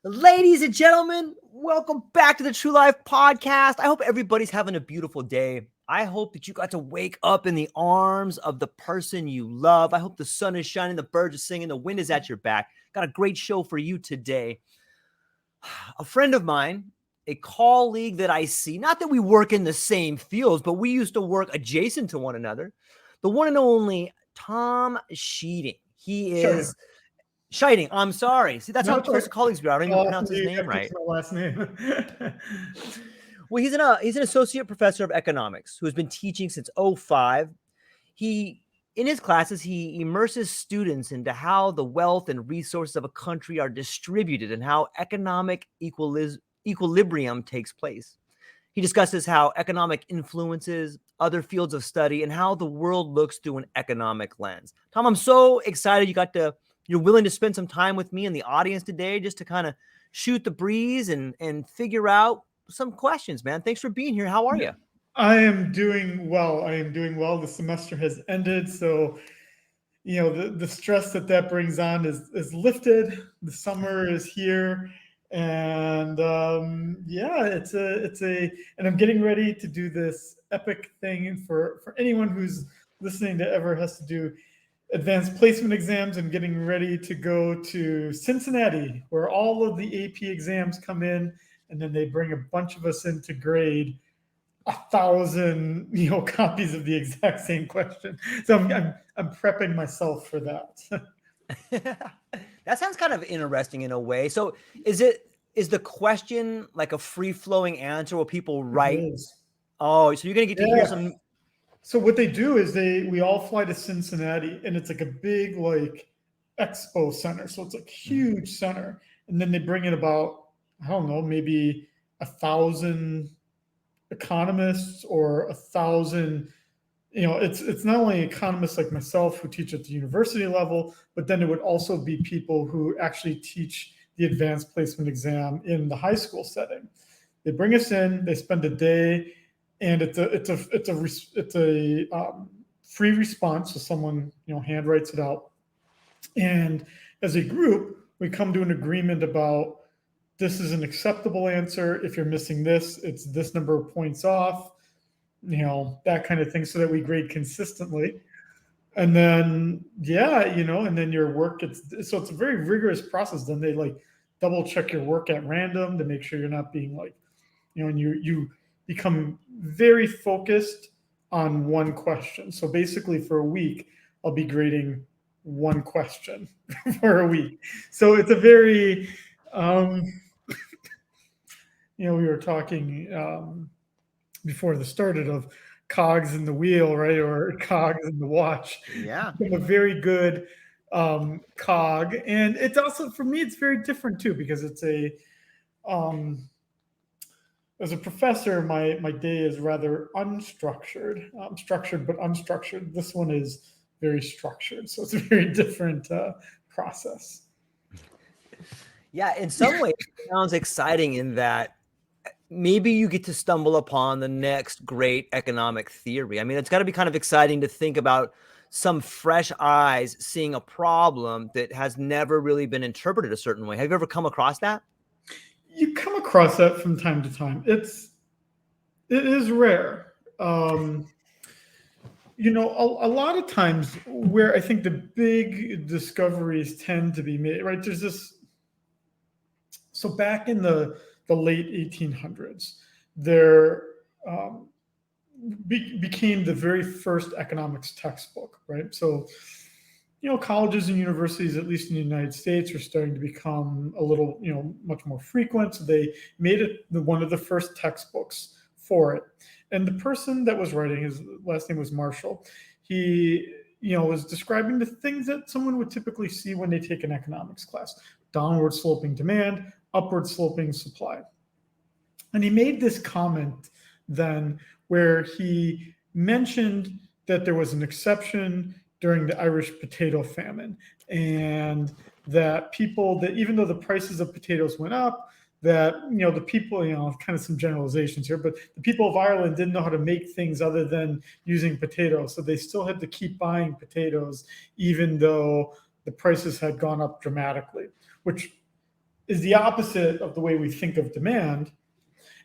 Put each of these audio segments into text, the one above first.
Ladies and gentlemen, welcome back to the TrueLife podcast. I hope everybody's having a beautiful day. I hope that you got to wake up in the arms of the person you love. I hope the sun is shining, the birds are singing, the wind is at your back. Got a great show for you today. A friend of mine, a colleague that I see, not that we work in the same fields, but we used to work adjacent to one another, the one and only Tom Scheiding. He is Scheiding. I'm sorry. See, that's how close the colleagues we are. I don't even pronounce his name right. My last name. Well, he's an associate professor of economics who has been teaching since '05. In his classes, he immerses students into how the wealth and resources of a country are distributed and how economic equilibrium takes place. He discusses how economic influences other fields of study and how the world looks through an economic lens. Tom, I'm so excited you're willing to spend some time with me and the audience today just to kind of shoot the breeze and figure out some questions, man. Thanks for being here. How are you? I am doing well. The semester has ended, so the stress that brings on is lifted. The summer is here, and and I'm getting ready to do this epic thing for anyone who's listening that ever has to do advanced placement exams and getting ready to go to Cincinnati, where all of the AP exams come in, and then they bring a bunch of us in to grade 1,000 copies of the exact same question. So I'm prepping myself for that. That sounds kind of interesting in a way. So is the question like a free-flowing answer where people write? Oh, so you're gonna get to hear some. So what they do is we all fly to Cincinnati, and it's like a big expo center. So it's like huge center, and then they bring in about, I don't know, maybe 1,000 economists or 1,000. It's not only economists like myself who teach at the university level, but then it would also be people who actually teach the advanced placement exam in the high school setting. They bring us in, they spend a day, and it's a free response. So someone handwrites it out, and as a group, we come to an agreement about this is an acceptable answer. If you're missing this, it's this number of points off. That kind of thing, so that we grade consistently. And then and then your work it's a very rigorous process. Then they double check your work at random to make sure you're not being and you become very focused on one question. So basically for a week, I'll be grading one question for a week. So it's a very, we were talking before this started of cogs in the wheel, right? Or cogs in the watch. Yeah. I'm a very good cog. And it's also, for me, it's very different too, because it's as a professor, my day is rather unstructured, structured but unstructured. This one is very structured, so it's a very different process. Yeah, in some ways, it sounds exciting in that maybe you get to stumble upon the next great economic theory. I mean, it's got to be kind of exciting to think about some fresh eyes seeing a problem that has never really been interpreted a certain way. Have you ever come across that? You come across that from time to time. It is rare. A lot of times where I think the big discoveries tend to be made, right? There's this. So back in the late 1800s, there became the very first economics textbook, right? So colleges and universities, at least in the United States, are starting to become a little, much more frequent. So they made it one of the first textbooks for it. And the person that was writing, his last name was Marshall, he, was describing the things that someone would typically see when they take an economics class: downward sloping demand, upward sloping supply. And he made this comment then where he mentioned that there was an exception during the Irish potato famine, and that even though the prices of potatoes went up, that the people, kind of some generalizations here, but the people of Ireland didn't know how to make things other than using potatoes, so they still had to keep buying potatoes even though the prices had gone up dramatically, which is the opposite of the way we think of demand.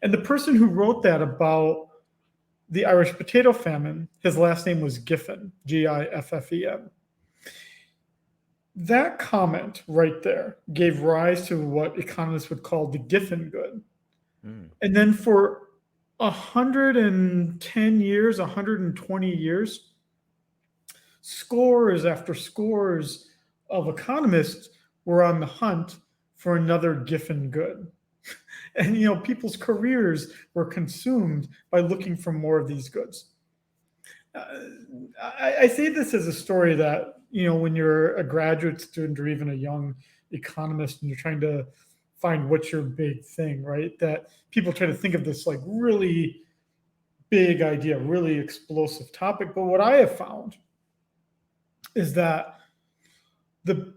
And the person who wrote that about the Irish potato famine, his last name was Giffen, Giffen. That comment right there gave rise to what economists would call the Giffen good. Mm. And then for 110 years, 120 years, scores after scores of economists were on the hunt for another Giffen good. And people's careers were consumed by looking for more of these goods. I say this as a story that when you're a graduate student or even a young economist and you're trying to find what's your big thing, right? That people try to think of this like really big idea, really explosive topic. But what I have found is that the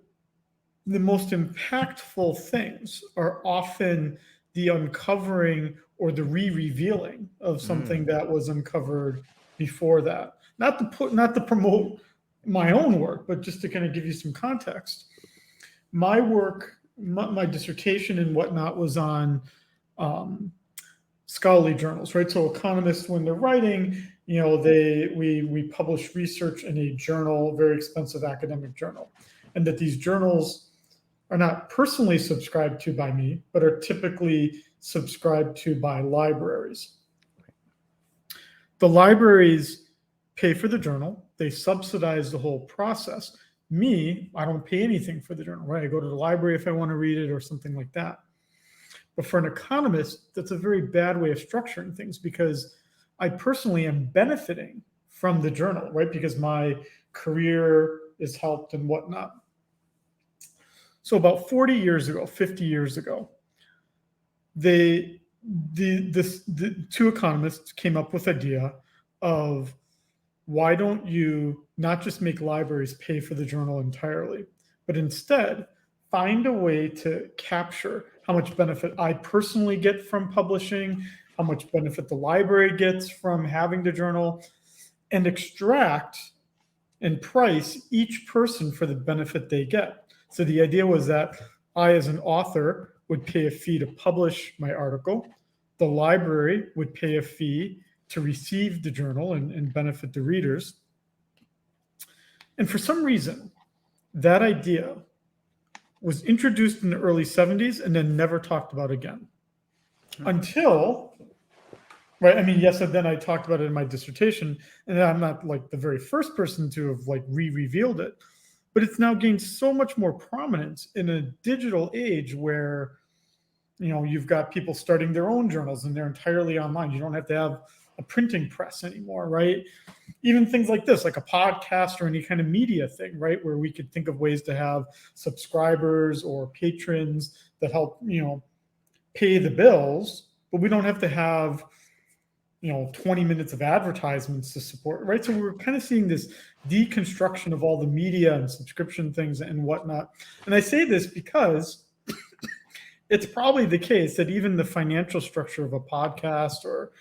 most impactful things are often the uncovering or the re-revealing of something that was uncovered before that. Not to promote my own work, but just to kind of give you some context. My work, my dissertation and whatnot was on scholarly journals, right? So economists, when they're writing, we publish research in a journal, very expensive academic journal, and that these journals are not personally subscribed to by me, but are typically subscribed to by libraries. The libraries pay for the journal. They subsidize the whole process. Me, I don't pay anything for the journal, right? I go to the library if I want to read it or something like that. But for an economist, that's a very bad way of structuring things because I personally am benefiting from the journal, right? Because my career is helped and whatnot. So about 40 years ago, 50 years ago, the two economists came up with the idea of why don't you not just make libraries pay for the journal entirely, but instead find a way to capture how much benefit I personally get from publishing, how much benefit the library gets from having the journal, and extract and price each person for the benefit they get. So the idea was that I, as an author, would pay a fee to publish my article. The library would pay a fee to receive the journal and benefit the readers. And for some reason, that idea was introduced in the early 70s and then never talked about again. Until, right, I mean, yes, and then I talked about it in my dissertation, and I'm not like the very first person to have like re-revealed it, but it's now gained so much more prominence in a digital age where, you've got people starting their own journals and they're entirely online. You don't have to have a printing press anymore, right? Even things like this, like a podcast or any kind of media thing, right? Where we could think of ways to have subscribers or patrons that help, pay the bills, but we don't have to have, 20 minutes of advertisements to support, right? So we're kind of seeing this deconstruction of all the media and subscription things and whatnot. And I say this because it's probably the case that even the financial structure of a podcast or,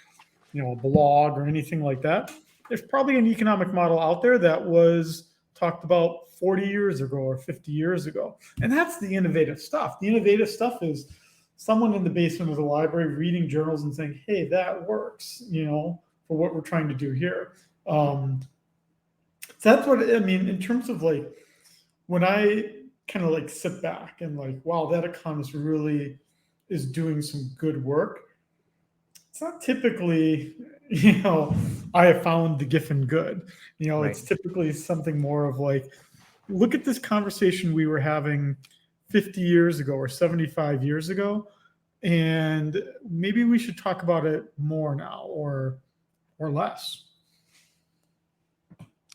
a blog or anything like that, there's probably an economic model out there that was talked about 40 years ago or 50 years ago. And that's the innovative stuff. The innovative stuff is someone in the basement of the library reading journals and saying, hey, that works, for what we're trying to do here. So that's what, I mean, in terms of like, when I kind of like sit back and like, wow, that economist really is doing some good work. It's not typically, I have found the Giffen good. Right. It's typically something more of like, look at this conversation we were having 50 years ago or 75 years ago, and maybe we should talk about it more now or less.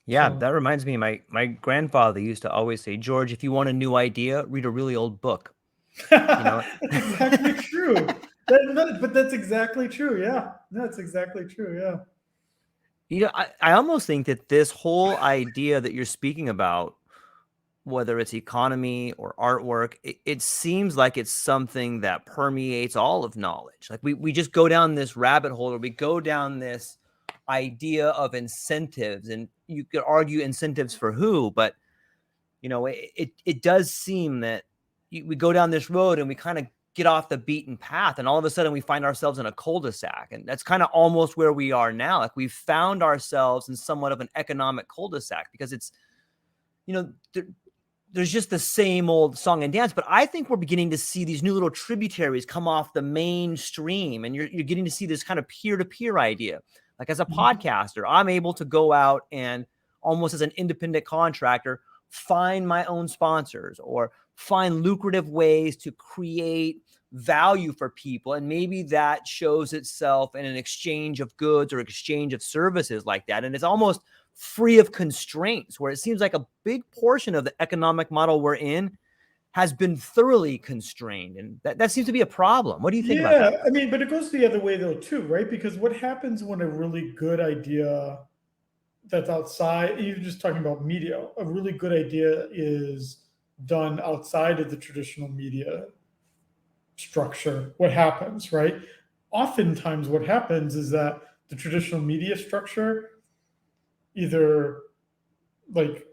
Yeah, So. that reminds me, my grandfather used to always say, George, if you want a new idea, read a really old book. That's exactly true. But that's exactly true. Yeah, that's exactly true. Yeah. I almost think that this whole idea that you're speaking about, whether it's economy or artwork, it seems like it's something that permeates all of knowledge. Like we just go down this rabbit hole, or we go down this idea of incentives, and you could argue incentives for who, but it does seem that we go down this road and we kind of get off the beaten path, and all of a sudden we find ourselves in a cul-de-sac. And that's kind of almost where we are now. Like, we've found ourselves in somewhat of an economic cul-de-sac, because it's, there's just the same old song and dance. But I think we're beginning to see these new little tributaries come off the mainstream, and you're getting to see this kind of peer-to-peer idea. Like, as a podcaster, I'm able to go out and, almost as an independent contractor, find my own sponsors or find lucrative ways to create value for people. And maybe that shows itself in an exchange of goods or exchange of services like that. And it's almost free of constraints, where it seems like a big portion of the economic model we're in has been thoroughly constrained. And that seems to be a problem. What do you think about that? Yeah, I mean, but it goes the other way though too, right? Because what happens when a really good idea that's outside, you're just talking about media, a really good idea is done outside of the traditional media structure? What happens, right? Oftentimes what happens is that the traditional media structure either, like,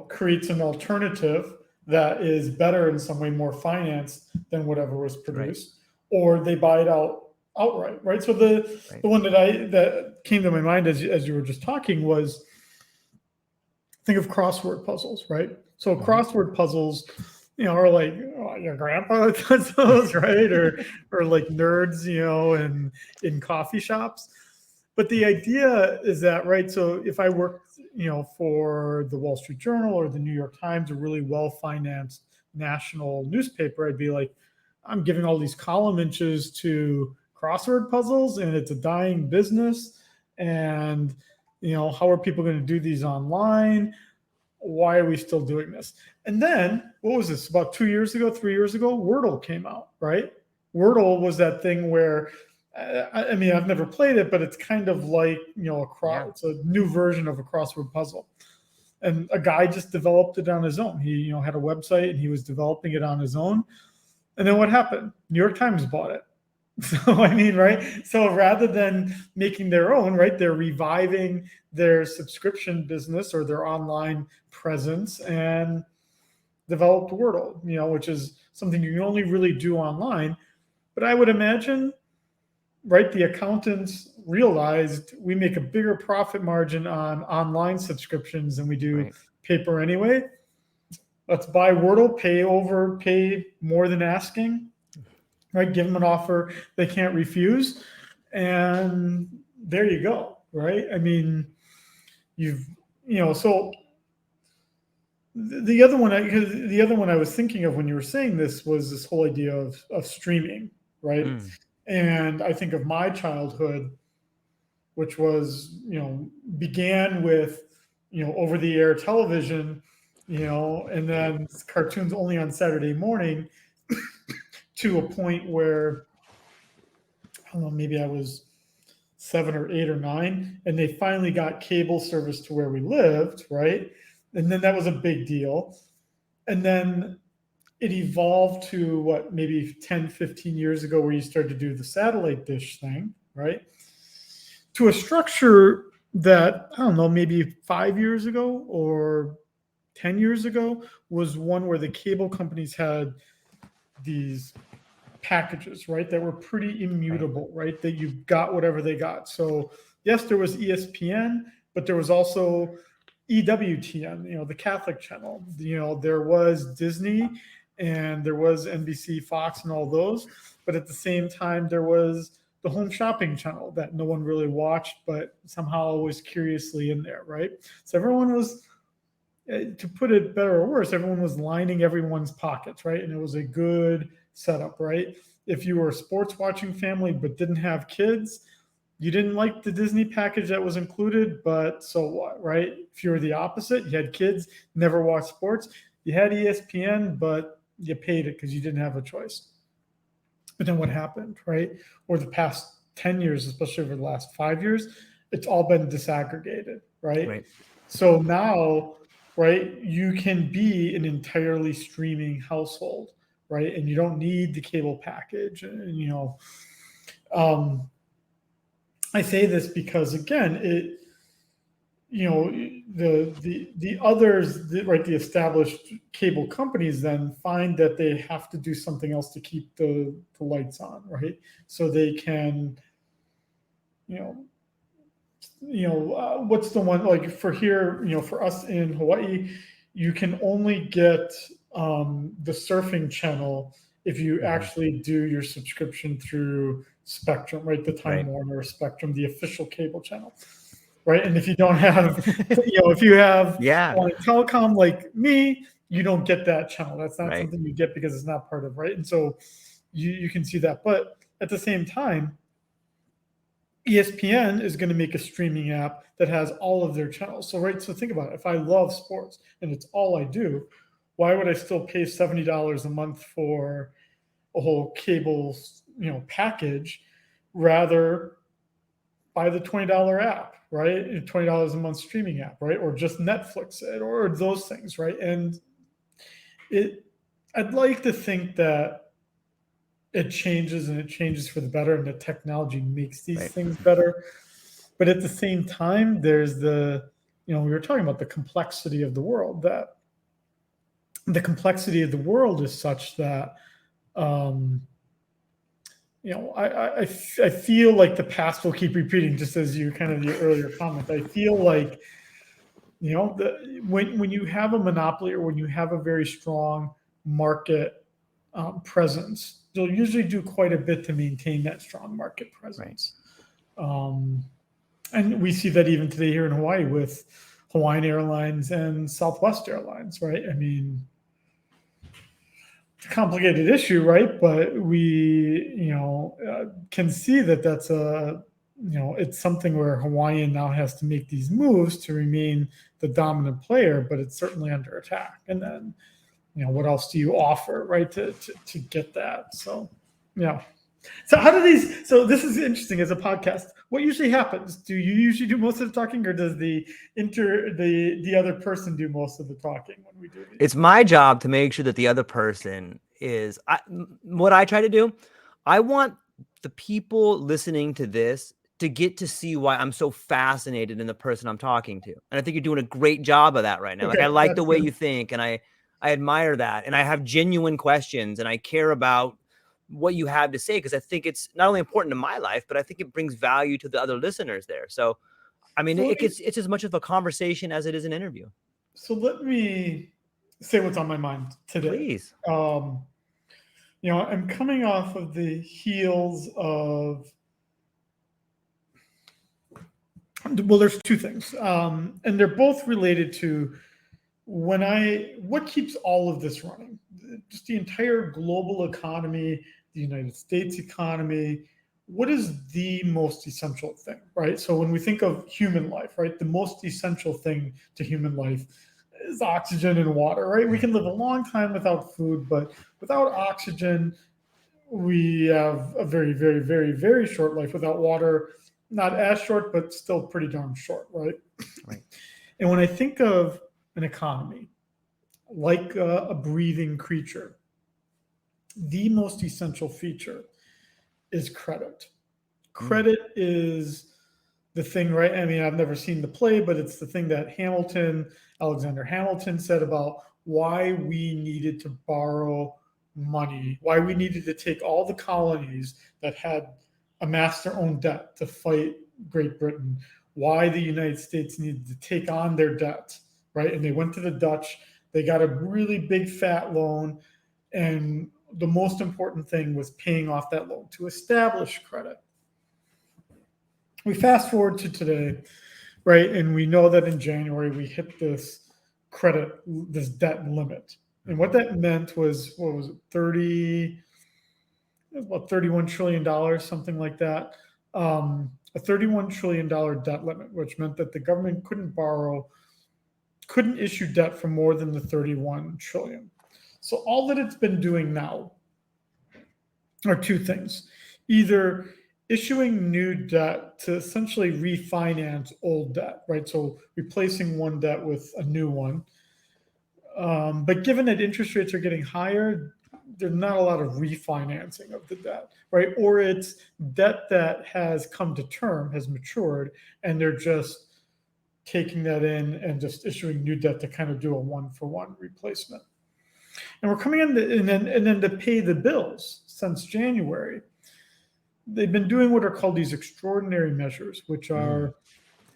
creates an alternative that is better in some way, more financed than whatever was produced, or they buy it outright, right? So the one that came to my mind as you were just talking was, think of crossword puzzles, right? So crossword puzzles, are like, your grandpa does those, right? or like nerds, in coffee shops. But the idea is that, right? So if I worked, for the Wall Street Journal or the New York Times, a really well-financed national newspaper, I'd be like, I'm giving all these column inches to crossword puzzles, and it's a dying business. And, how are people going to do these online? Why are we still doing this? And then, what was this? About 2 years ago, 3 years ago, Wordle came out, right? Wordle was that thing where, I mean, I've never played it, but it's kind of like, it's a new version of a crossword puzzle. And a guy just developed it on his own. He, had a website and he was developing it on his own. And then what happened? New York Times bought it. So, I mean, right? So rather than making their own, right, they're reviving their subscription business or their online presence and developed Wordle, which is something you can only really do online. But I would imagine, right, the accountants realized we make a bigger profit margin on online subscriptions than we do paper anyway. Let's buy Wordle, pay more than asking, right? Give them an offer they can't refuse, and there you go, right? I mean, so the other one I was thinking of when you were saying this was this whole idea of streaming, right? And I think of my childhood, which was, began with, over-the-air television, and then cartoons only on Saturday morning, to a point where, I don't know, maybe I was 7 or 8 or 9, and they finally got cable service to where we lived, right? And then that was a big deal. And then it evolved to what, maybe 10, 15 years ago, where you started to do the satellite dish thing, right? To a structure that, I don't know, maybe 5 years ago or 10 years ago was one where the cable companies had these packages, right, that were pretty immutable, right? That you got whatever they got. So yes, there was ESPN, but there was also EWTN, the Catholic channel. There was Disney and there was NBC, Fox, and all those. But at the same time, there was the home shopping channel that no one really watched, but somehow was curiously in there, right? So everyone was, to put it better or worse, everyone was lining everyone's pockets, right? And it was a good setup, right? If you were a sports watching family but didn't have kids, you didn't like the Disney package that was included, but so what, right? If you were the opposite, you had kids, never watched sports, you had ESPN, but you paid it because you didn't have a choice. But then what happened, right? Over the past 10 years, especially over the last 5 years, it's all been disaggregated, right? So now, right, you can be an entirely streaming household, right? And you don't need the cable package. And, I say this because, again, the others, right, the established cable companies then find that they have to do something else to keep the lights on, right? So they can, you know, what's the one like for here, for us in Hawaii, you can only get the surfing channel if you actually do your subscription through Spectrum, right? The Time Right. Warner Spectrum, the official cable channel, right? And if you don't have, if you have Yeah. telecom like me, you don't get that channel. That's not Right. something you get because it's not part of, right? And so you can see that. But at the same time, ESPN is going to make a streaming app that has all of their channels. So, right, so think about it. If I love sports and it's all I do, why would I still pay $70 a month for a whole cable, package, rather buy the $20 app, right? $20 a month streaming app, right? Or just Netflix it, or those things, right? And it, I'd like to think that it changes and it changes for the better, and the technology makes these Right. things better. But at the same time, there's we were talking about the complexity of the world, that the complexity of the world is such that, um, I feel like the past will keep repeating, just as you kind of your earlier comment. I feel like, when you have a monopoly or when you have a very strong market presence, you'll usually do quite a bit to maintain that strong market presence. And we see that even today here in Hawaii with Hawaiian Airlines and Southwest Airlines, right? I mean, it's a complicated issue, right? But we, can see that that's it's something where Hawaiian now has to make these moves to remain the dominant player, but it's certainly under attack. And then, what else do you offer, right, to get that? So, yeah. So how do these? So this is interesting as a podcast. What usually happens? Do you usually do most of the talking, or does the other person do most of the talking when we do these? It's my job to make sure that the other person is. What I try to do, I want the people listening to this to get to see why I'm so fascinated in the person I'm talking to, and I think you're doing a great job of that right now. Like, I Okay, like that's the way good. you think, and I admire that, and I have genuine questions, and I care about what you have to say, because I think it's not only important to my life, but I think it brings value to the other listeners there. So, I mean, So, it's as much of a conversation as it is an interview. so let me say what's on my mind today. Please. I'm coming off of the heels of, well, there's two things, and they're both related to what keeps all of this running, just the entire global economy, the United States economy. What is the most essential thing, right? So when we think of human life, right, the most essential thing to human life is oxygen and water, right? We can live a long time without food, but without oxygen, we have a very, very, very, very short life. Without water, not as short, but still pretty darn short, right? Right. And when I think of an economy like a breathing creature, the most essential feature is credit. Credit is the thing, right? I mean, I've never seen the play, but it's the thing that Alexander Hamilton said about why we needed to borrow money, why we needed to take all the colonies that had amassed their own debt to fight Great Britain, why the United States needed to take on their debt, right? And they went to the Dutch, they got a really big fat loan, and the most important thing was paying off that loan to establish credit. We fast forward to today, right? And we know that in January we hit this debt limit. And what that meant was, what was it, it was about $31 trillion, something like that. A $31 trillion debt limit, which meant that the government couldn't issue debt for more than the 31 trillion. So all that it's been doing now are two things: either issuing new debt to essentially refinance old debt, right? So replacing one debt with a new one. But given that interest rates are getting higher, there's not a lot of refinancing of the debt, right? Or it's debt that has come to term, has matured, and they're just taking that in and just issuing new debt to kind of do a one-for-one replacement. And we're coming in and then to pay the bills since January. They've been doing what are called these extraordinary measures, which are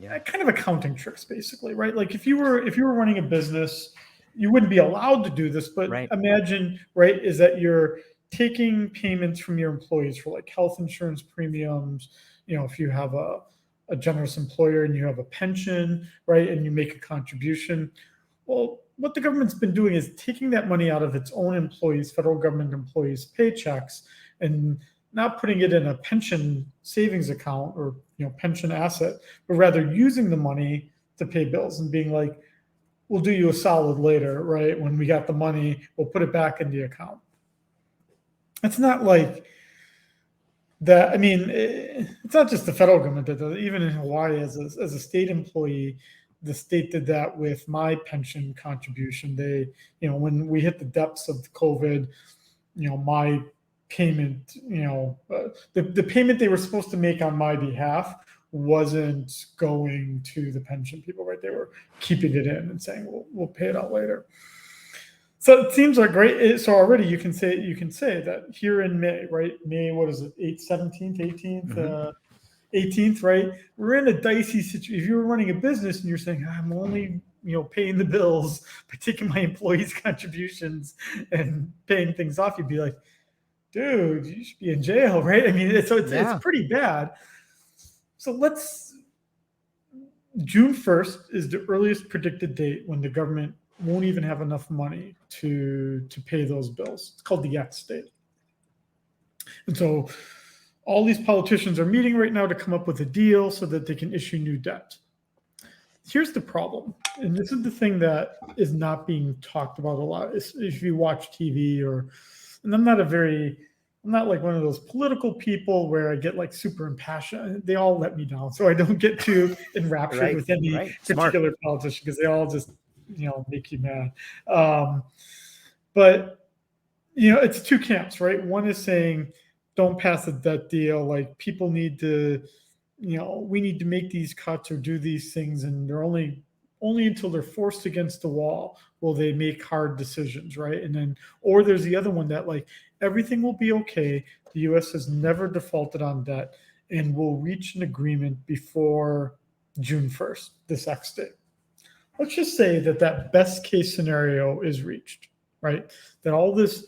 kind of accounting tricks, basically, right? Like if you were running a business, you wouldn't be allowed to do this, but imagine, right, is that you're taking payments from your employees for like health insurance premiums, if you have a generous employer and you have a pension, right, and you make a contribution. Well, what the government's been doing is taking that money out of its own employees, federal government employees' paychecks, and not putting it in a pension savings account or pension asset, but rather using the money to pay bills and being like, we'll do you a solid later, right? When we got the money, we'll put it back in the account. It's not like that. I mean, it's not just the federal government that does it. Even in Hawaii, as a state employee, the state did that with my pension contribution. They, when we hit the depths of COVID, my payment, the payment they were supposed to make on my behalf wasn't going to the pension people, right? They were keeping it in and saying, we'll pay it out later. So it seems like great. So already you can say that here in May, right? May, what is it? 17th, 18th, 18th, right? We're in a dicey situation. If you're running a business and you're saying, I'm only, paying the bills by taking my employees' contributions and paying things off, you'd be like, dude, you should be in jail, right? I mean, it's pretty bad. So June 1st is the earliest predicted date when the government won't even have enough money to pay those bills. It's called the X date. And so all these politicians are meeting right now to come up with a deal so that they can issue new debt. Here's the problem, and this is the thing that is not being talked about a lot. If you watch TV and I'm not like one of those political people where I get like super impassioned. They all let me down, so I don't get too enraptured with any particular politician because they all just, make you mad. But it's two camps, right? One is saying, don't pass a debt deal. Like people need to, we need to make these cuts or do these things, and they're only until they're forced against the wall will they make hard decisions, right? And then, or there's the other one that like everything will be okay. The U.S. has never defaulted on debt, and we'll reach an agreement before June 1st, this X date. Let's just say that best case scenario is reached, right? That all this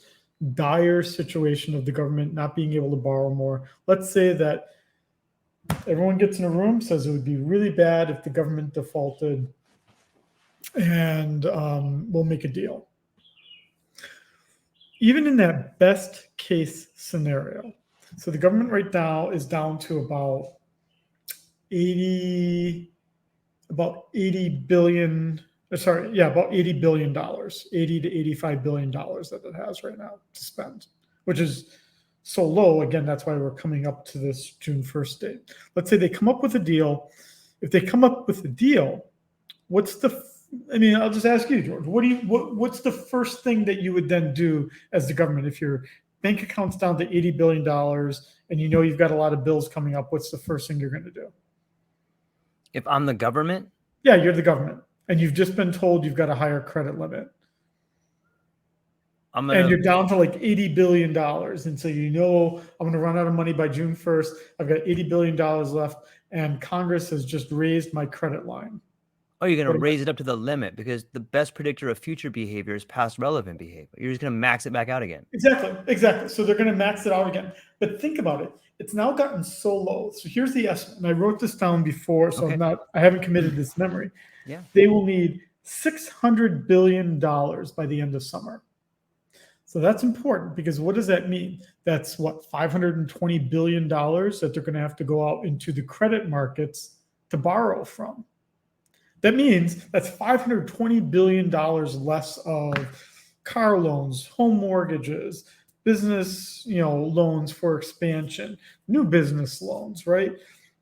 dire situation of the government not being able to borrow more. Let's say that everyone gets in a room, says it would be really bad if the government defaulted, and we'll make a deal. Even in that best case scenario, so the government right now is down to about $80 billion, about $80 billion, $80 to $85 billion that it has right now to spend, which is so low. Again, that's why we're coming up to this June 1st date. Let's say they come up with a deal. If they come up with a deal, I'll just ask you, George, what's the first thing that you would then do as the government? If your bank account's down to $80 billion and you've got a lot of bills coming up, what's the first thing you're going to do? If I'm the government? Yeah, you're the government. And you've just been told you've got a higher credit limit. And you're down to like $80 billion. And so I'm going to run out of money by June 1st. I've got $80 billion left. And Congress has just raised my credit line. Oh, you're going to raise it up to the limit because the best predictor of future behavior is past relevant behavior. You're just going to max it back out again. Exactly. So they're going to max it out again. But think about it. It's now gotten so low. So here's the estimate. And I wrote this down before, so I haven't committed this memory. Yeah. They will need $600 billion by the end of summer. So that's important because what does that mean? That's $520 billion that they're going to have to go out into the credit markets to borrow from. That means that's $520 billion less of car loans, home mortgages, business, loans for expansion, new business loans, right?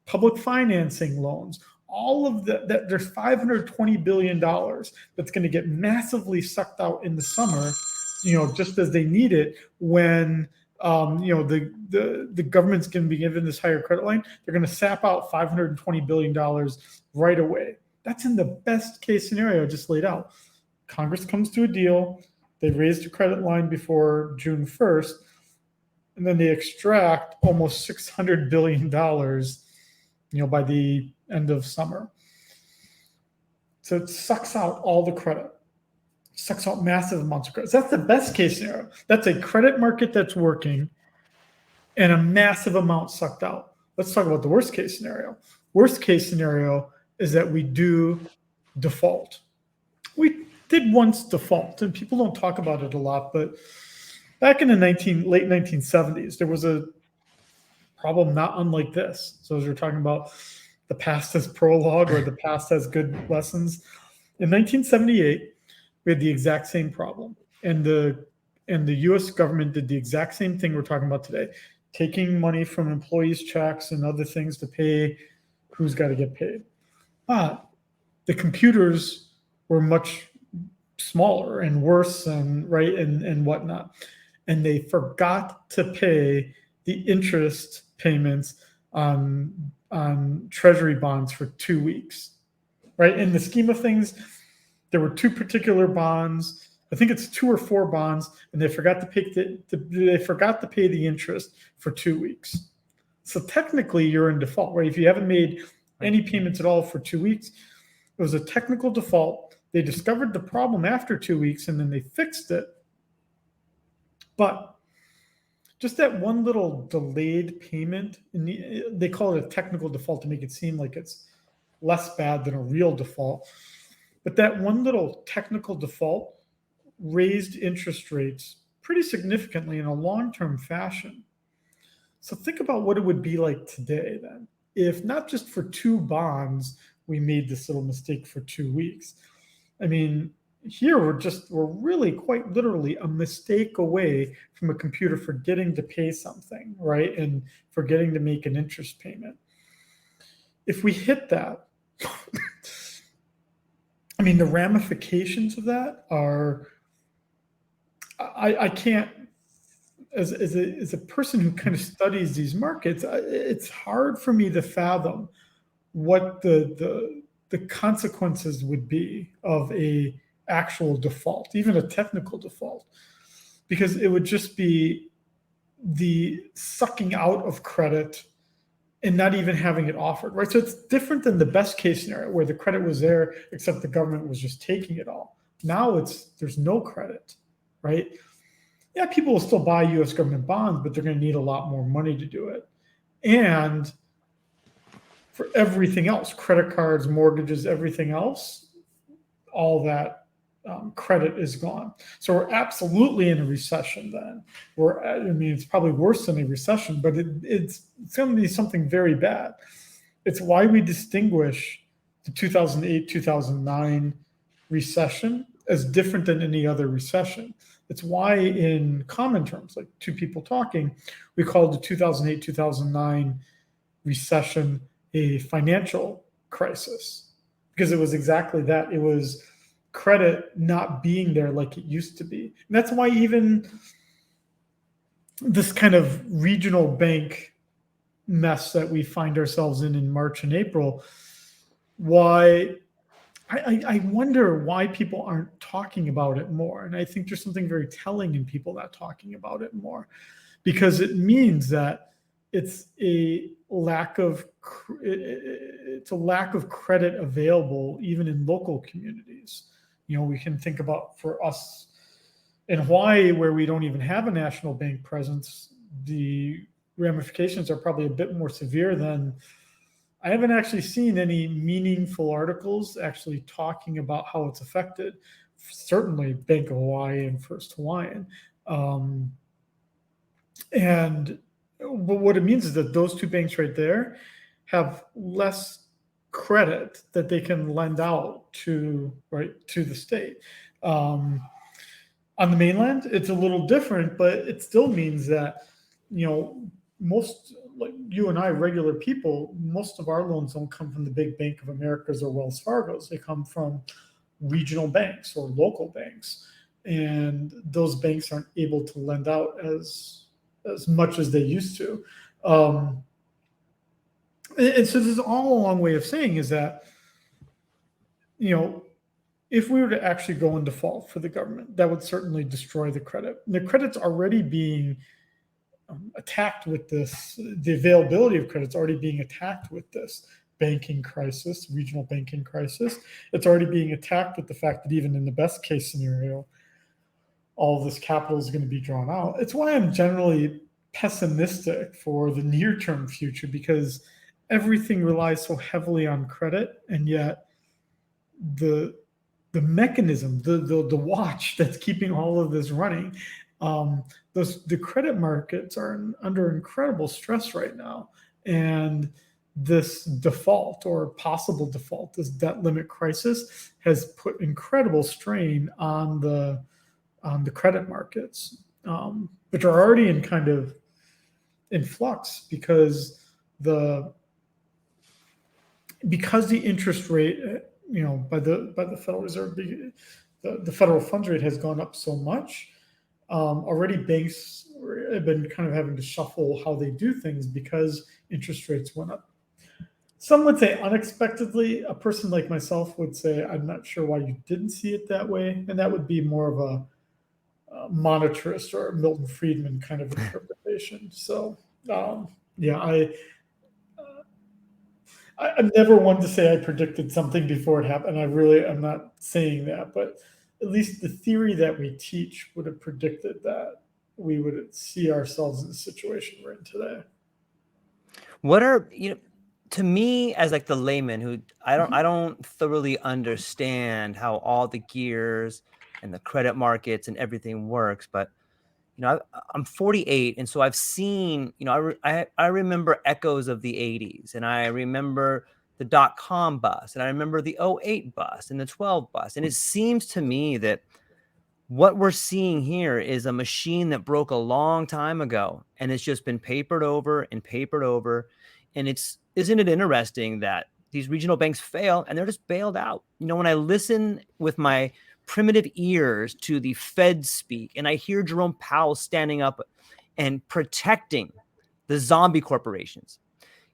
Public financing loans, all of that. There's $520 billion that's going to get massively sucked out in the summer, just as they need it when the government's going to be given this higher credit line. They're going to sap out $520 billion right away. That's in the best case scenario just laid out. Congress comes to a deal. They raise the credit line before June 1st, and then they extract almost $600 billion, by the end of summer. So it sucks out all the credit, sucks out massive amounts of credit. So that's the best case scenario. That's a credit market that's working and a massive amount sucked out. Let's talk about the worst case scenario. Worst case scenario is that we do default. We did once default, and people don't talk about it a lot, but back in the late 1970s, there was a problem not unlike this. So as we're talking about the past as prologue or the past has good lessons, in 1978, we had the exact same problem. And the US government did the exact same thing we're talking about today, taking money from employees' checks and other things to pay who's got to get paid. But the computers were much smaller and worse and whatnot. And they forgot to pay the interest payments on treasury bonds for 2 weeks. Right? In the scheme of things, there were two particular bonds. I think it's 2 or 4 bonds, and they forgot to pay the interest for 2 weeks. So technically, you're in default, right? If you haven't made any payments at all for 2 weeks, it was a technical default. They discovered the problem after 2 weeks, and then they fixed it. But just that one little delayed payment, they call it a technical default to make it seem like it's less bad than a real default. But that one little technical default raised interest rates pretty significantly in a long-term fashion. So think about what it would be like today then, if not just for 2 bonds, we made this little mistake for 2 weeks. I mean, here we're really quite literally a mistake away from a computer forgetting to pay something, right? And forgetting to make an interest payment. If we hit that, I mean, the ramifications of that are, I can't, as a person who kind of studies these markets, it's hard for me to fathom what the consequences would be of a actual default, even a technical default, because it would just be the sucking out of credit and not even having it offered, right? So it's different than the best case scenario where the credit was there, except the government was just taking it all. Now there's no credit, right? Yeah, people will still buy US government bonds, but they're going to need a lot more money to do it. And for everything else, credit cards, mortgages, everything else, all that credit is gone. So we're absolutely in a recession then. It's probably worse than a recession, but it's going to be something very bad. It's why we distinguish the 2008, 2009 recession as different than any other recession. It's why in common terms, like two people talking, we called the 2008, 2009 recession a financial crisis, because it was exactly that. It was credit not being there like it used to be. And that's why even this kind of regional bank mess that we find ourselves in March and April, why I wonder why people aren't talking about it more. And I think there's something very telling in people not talking about it more, because it means that it's a lack of credit available even in local communities. We can think about, for us in Hawaii, where we don't even have a national bank presence, the ramifications are probably a bit more severe than. I haven't actually seen any meaningful articles actually talking about how it's affected. Certainly Bank of Hawaii and First Hawaiian. But what it means is that those two banks right there have less credit that they can lend out to the state. On the mainland, it's a little different, but it still means that, most, like you and I, regular people, most of our loans don't come from the big Bank of Americas or Wells Fargo's. They come from regional banks or local banks. And those banks aren't able to lend out as much as they used to. And so this is all a long way of saying is that you know, if we were to actually go in default for the government, that would certainly destroy the credit. And the credit's already being attacked with this. The availability of credit's already being attacked with this banking crisis, regional banking crisis. It's already being attacked with the fact that even in the best case scenario, all of this capital is going to be drawn out. It's why I'm generally pessimistic for the near term future, because everything relies so heavily on credit, and yet the mechanism, the watch that's keeping all of this running, the credit markets are under incredible stress right now, and this default or possible default, this debt limit crisis, has put incredible strain on the credit markets, which are already in kind of in flux because the interest rate, by the Federal Reserve, the federal funds rate has gone up so much. Already banks have been kind of having to shuffle how they do things because interest rates went up. Some would say unexpectedly. A person like myself would say, I'm not sure why you didn't see it that way. And that would be more of a monetarist or Milton Friedman kind of interpretation. So, I'm never one to say I predicted something before it happened. I'm not saying that, but at least the theory that we teach would have predicted that we would see ourselves in the situation we're in today. What are, to me, as like the layman who I don't thoroughly understand how all the gears and the credit markets and everything works, but I'm 48, and so I've seen, I remember echoes of the 80s, and I remember the dot-com bust, and I remember the 08 bust and the 12 bust, and it seems to me that what we're seeing here is a machine that broke a long time ago, and it's just been papered over and papered over. And isn't it interesting that these regional banks fail and they're just bailed out? When I listen with my primitive ears to the Fed speak, and I hear Jerome Powell standing up and protecting the zombie corporations,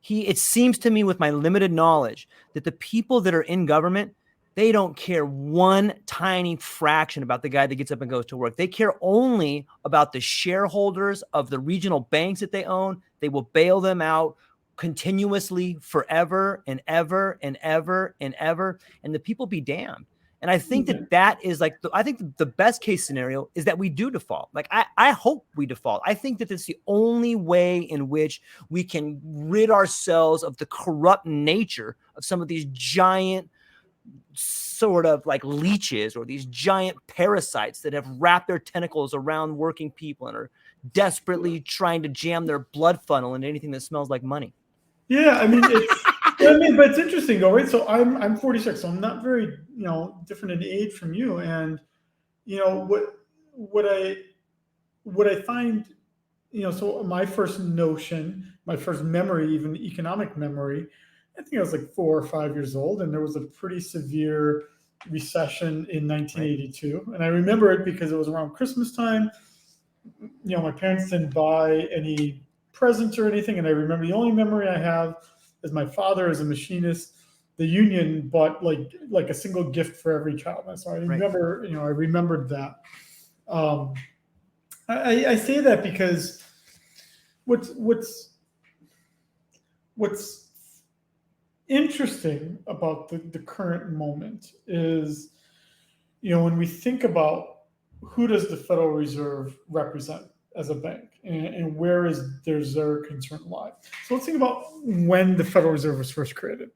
it seems to me, with my limited knowledge, that the people that are in government, they don't care one tiny fraction about the guy that gets up and goes to work. They care only about the shareholders of the regional banks that they own. They will bail them out continuously forever and ever and ever and ever, and the people be damned. And I think that is like, I think the best case scenario is that we do default. Like, I hope we default. I think that it's the only way in which we can rid ourselves of the corrupt nature of some of these giant sort of like leeches, or these giant parasites that have wrapped their tentacles around working people and are desperately trying to jam their blood funnel into anything that smells like money. Yeah, but it's interesting though, right? So I'm 46, so I'm not very different in age from you, and what I find, so my first memory, even economic memory, I think I was like 4 or 5 years old, and there was a pretty severe recession in 1982, and I remember it because it was around Christmas time. My parents didn't buy any presents or anything, and I remember the only memory I have is my father, as a machinist, the union bought like a single gift for every child. So I remember, I remembered that. I say that because what's interesting about the current moment is, when we think about who does the Federal Reserve represent as a bank, and where is their concern lie. So let's think about when the Federal Reserve was first created.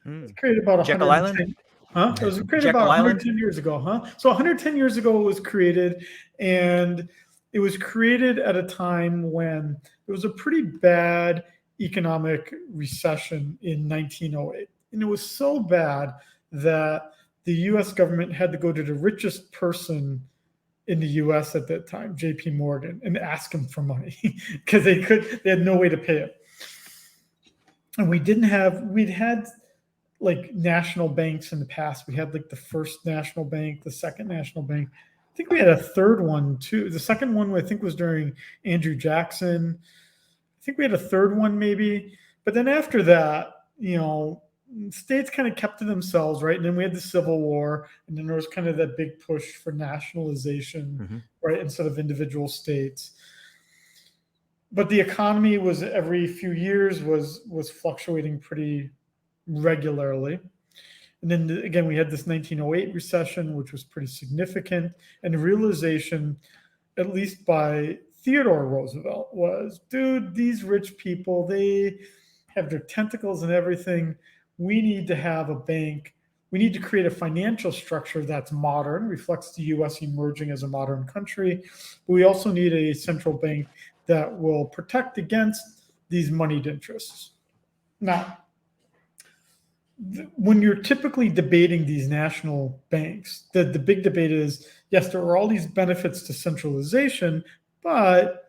It was created about Jekyll 110. It was created Jekyll about 110 Island? years ago, So 110 years ago it was created, and it was created at a time when there was a pretty bad economic recession in 1908. And it was so bad that the US government had to go to the richest person in the US at that time, JP Morgan, and ask him for money because they had no way to pay it. And we'd had like national banks in the past. We had like the first national bank, the second national bank. I think we had a third one too. The second one I think was during Andrew Jackson. I think we had a third one maybe. But then after that, states kind of kept to themselves, right? And then we had the Civil War, and then there was kind of that big push for nationalization, right, instead of individual states. But the economy was every few years was fluctuating pretty regularly. And then again, we had this 1908 recession, which was pretty significant, and the realization, at least by Theodore Roosevelt, was, dude, these rich people, they have their tentacles and everything. We need to have a bank. We need to create a financial structure that's modern, reflects the US emerging as a modern country. But we also need a central bank that will protect against these moneyed interests. Now, when you're typically debating these national banks, the big debate is, yes, there are all these benefits to centralization, but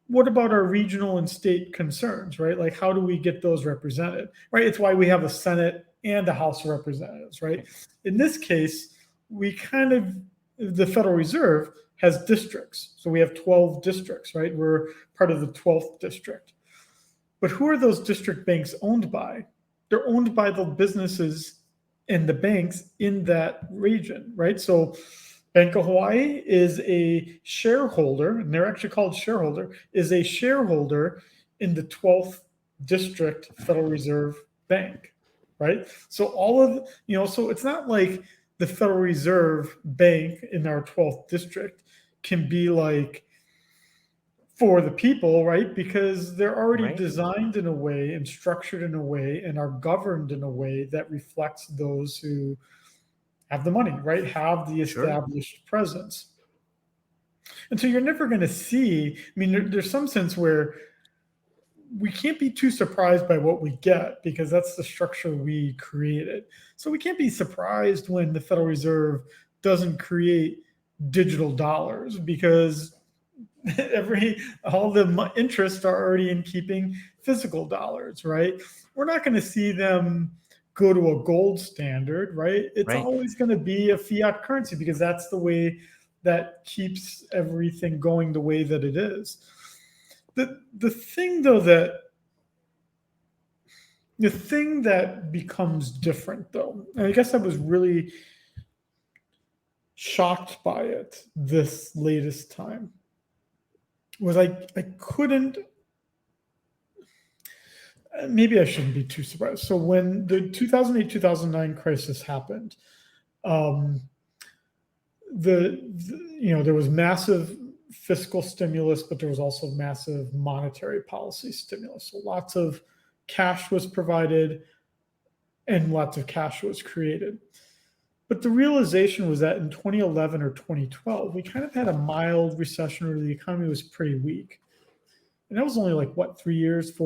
what about our regional and state concerns, right? Like, how do we get those represented, right? It's why we have a Senate and a House of Representatives, right? In this case, the Federal Reserve has districts. So we have 12 districts, right? We're part of the 12th district. But who are those district banks owned by? They're owned by the businesses and the banks in that region, right? So Bank of Hawaii is a shareholder, and they're actually called shareholder, is a shareholder in the 12th District Federal Reserve Bank, right? So so it's not like the Federal Reserve Bank in our 12th district can be like for the people, right? Because they're already designed in a way and structured in a way and are governed in a way that reflects those who have the money, right? Have the established presence. And so you're never going to see, there's some sense where we can't be too surprised by what we get because that's the structure we created. So we can't be surprised when the Federal Reserve doesn't create digital dollars because all the interests are already in keeping physical dollars, right? We're not going to see them go to a gold standard, right? It's always going to be a fiat currency because that's the way that keeps everything going the way that it is. The thing that becomes different though, and I guess I was really shocked by it this latest time, was I couldn't, maybe I shouldn't be too surprised. So when the 2008-2009 crisis happened, there was massive fiscal stimulus, but there was also massive monetary policy stimulus. So lots of cash was provided and lots of cash was created. But the realization was that in 2011 or 2012, we kind of had a mild recession where the economy was pretty weak. And that was only 4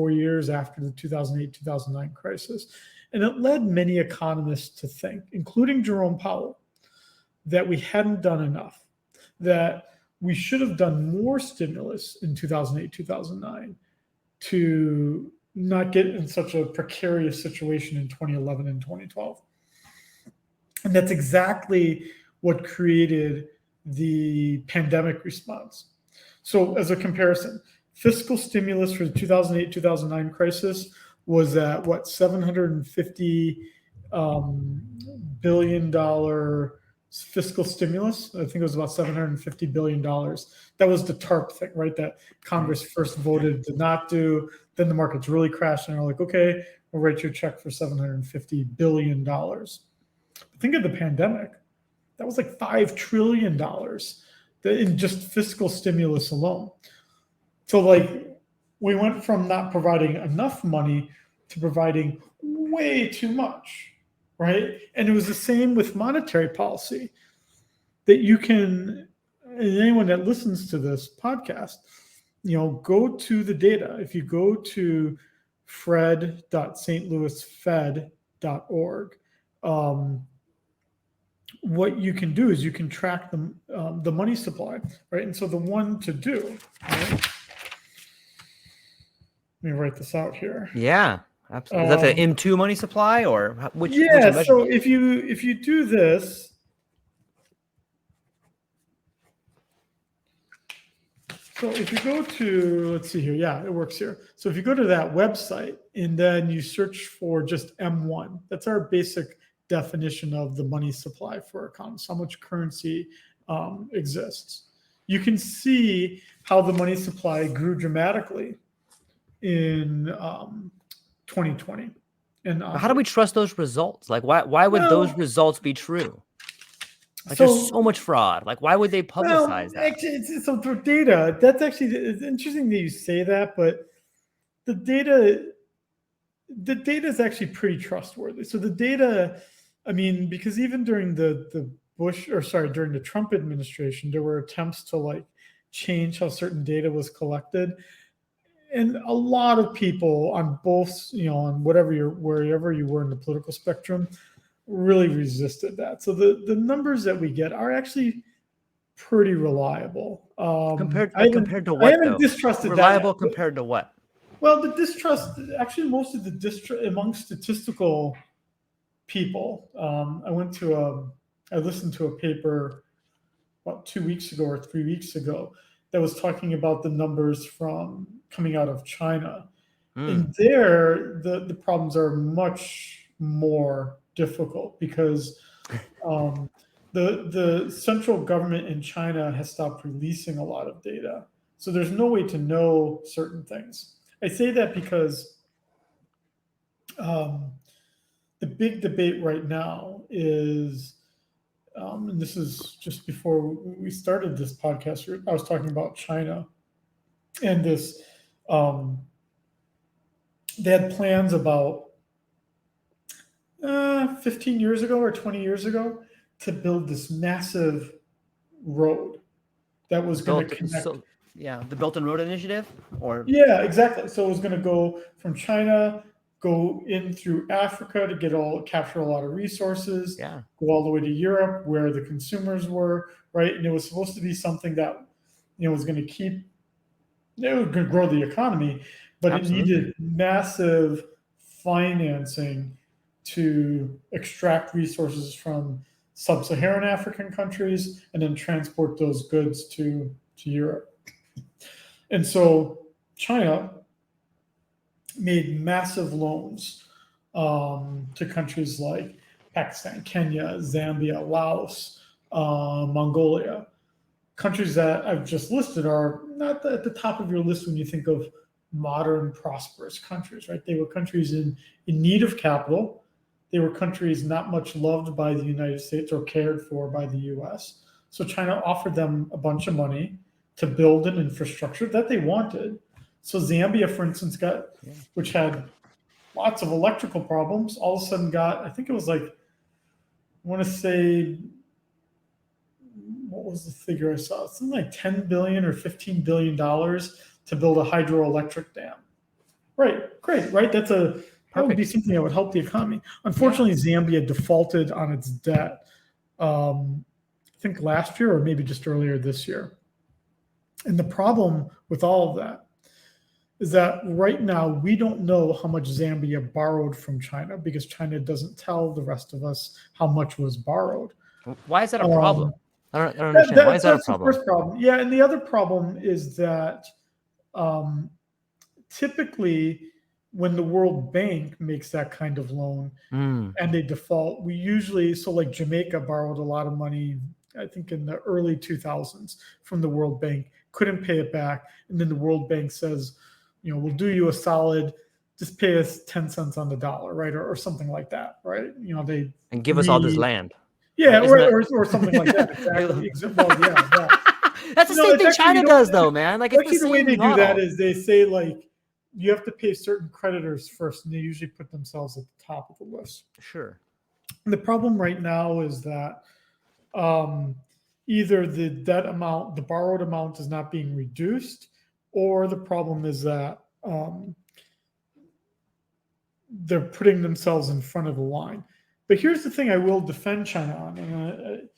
years after the 2008-2009 crisis. And it led many economists to think, including Jerome Powell, that we hadn't done enough, that we should have done more stimulus in 2008-2009 to not get in such a precarious situation in 2011 and 2012. And that's exactly what created the pandemic response. So as a comparison, fiscal stimulus for the 2008-2009 crisis was at $750 billion fiscal stimulus. I think it was about $750 billion. That was the TARP thing, right? That Congress first voted to not do. Then the markets really crashed and they're like, okay, we'll write you a check for $750 billion. Think of the pandemic. That was like $5 trillion in just fiscal stimulus alone. So we went from not providing enough money to providing way too much, right? And it was the same with monetary policy that you can, and anyone that listens to this podcast, go to the data. If you go to fred.stlouisfed.org, what you can do is you can track the money supply, right? And so the one to do, right? Let me write this out here. Yeah, absolutely. Is that the M2 money supply or which? Yeah. Which so if you do this, So if you go to, let's see here, yeah, it works here. So if you go to that website and then you search for just M1, that's our basic definition of the money supply for economies, how much currency exists. You can see how the money supply grew dramatically in 2020. And How do we trust those results? Like, why would those results be true? Like, there's so much fraud. Like, why would they publicize that? Actually, so for data, that's actually, it's interesting that you say that, but the data is actually pretty trustworthy. So the data, I mean, because even during the during the Trump administration, there were attempts to like change how certain data was collected. And a lot of people on both, on wherever you were in the political spectrum, really resisted that. So the numbers that we get are actually pretty reliable. Compared to I what, haven't though? distrusted Reliable that. compared to what? Well, the distrust, actually, most of the distrust among statistical people. I listened to a paper about 2 weeks ago or 3 weeks ago that was talking about the numbers from coming out of China. And there, the problems are much more difficult because the central government in China has stopped releasing a lot of data. So there's no way to know certain things. I say that because the big debate right now is, and this is just before we started this podcast, I was talking about China and this. They had plans about 15 years ago or 20 years ago to build this massive road that was going to connect. The Belt and Road Initiative, Yeah, exactly. So it was going to go from China, go in through Africa to capture a lot of resources, go all the way to Europe where the consumers were, right? And it was supposed to be something that was going to grow the economy, but Absolutely. It needed massive financing to extract resources from sub-Saharan African countries and then transport those goods to Europe. And so China made massive loans to countries like Pakistan, Kenya, Zambia, Laos, Mongolia. Countries that I've just listed are not at the top of your list when you think of modern, prosperous countries, right? They were countries in need of capital. They were countries not much loved by the United States or cared for by the US. So China offered them a bunch of money to build an infrastructure that they wanted. So Zambia, for instance, which had lots of electrical problems, all of a sudden I think it was like, I want to say, what was the figure I saw? Something like $10 billion or $15 billion to build a hydroelectric dam. Right, great, right? That would be something that would help the economy. Unfortunately, Zambia defaulted on its debt, I think last year or maybe just earlier this year. And the problem with all of that is that right now we don't know how much Zambia borrowed from China because China doesn't tell the rest of us how much was borrowed. Why is that a problem? I don't understand. Why is that a problem? That's the first problem. Yeah, and the other problem is that typically when the World Bank makes that kind of loan and they default, like Jamaica borrowed a lot of money, I think in the early 2000s from the World Bank, couldn't pay it back. And then the World Bank says, we'll do you a solid, just pay us 10 cents on the dollar, right? Or something like that, right? And give us all this land. Yeah, right? or something like that. Exactly. Well, yeah. That's the same thing China does, though, man. Like, actually, the way they do that is they say, like, you have to pay certain creditors first, and they usually put themselves at the top of the list. Sure. And the problem right now is that either the debt amount, the borrowed amount is not being reduced, or the problem is that they're putting themselves in front of the line. But here's the thing I will defend China on.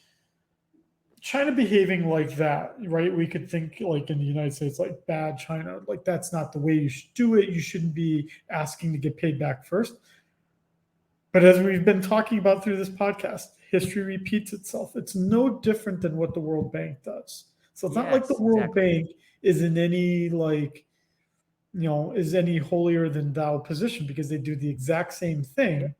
China behaving like that, right? We could think like in the United States, like bad China, like that's not the way you should do it. You shouldn't be asking to get paid back first. But as we've been talking about through this podcast, history repeats itself. It's no different than what the World Bank does. So it's not like the World Bank is in any like, is any holier than thou position, because they do the exact same thing.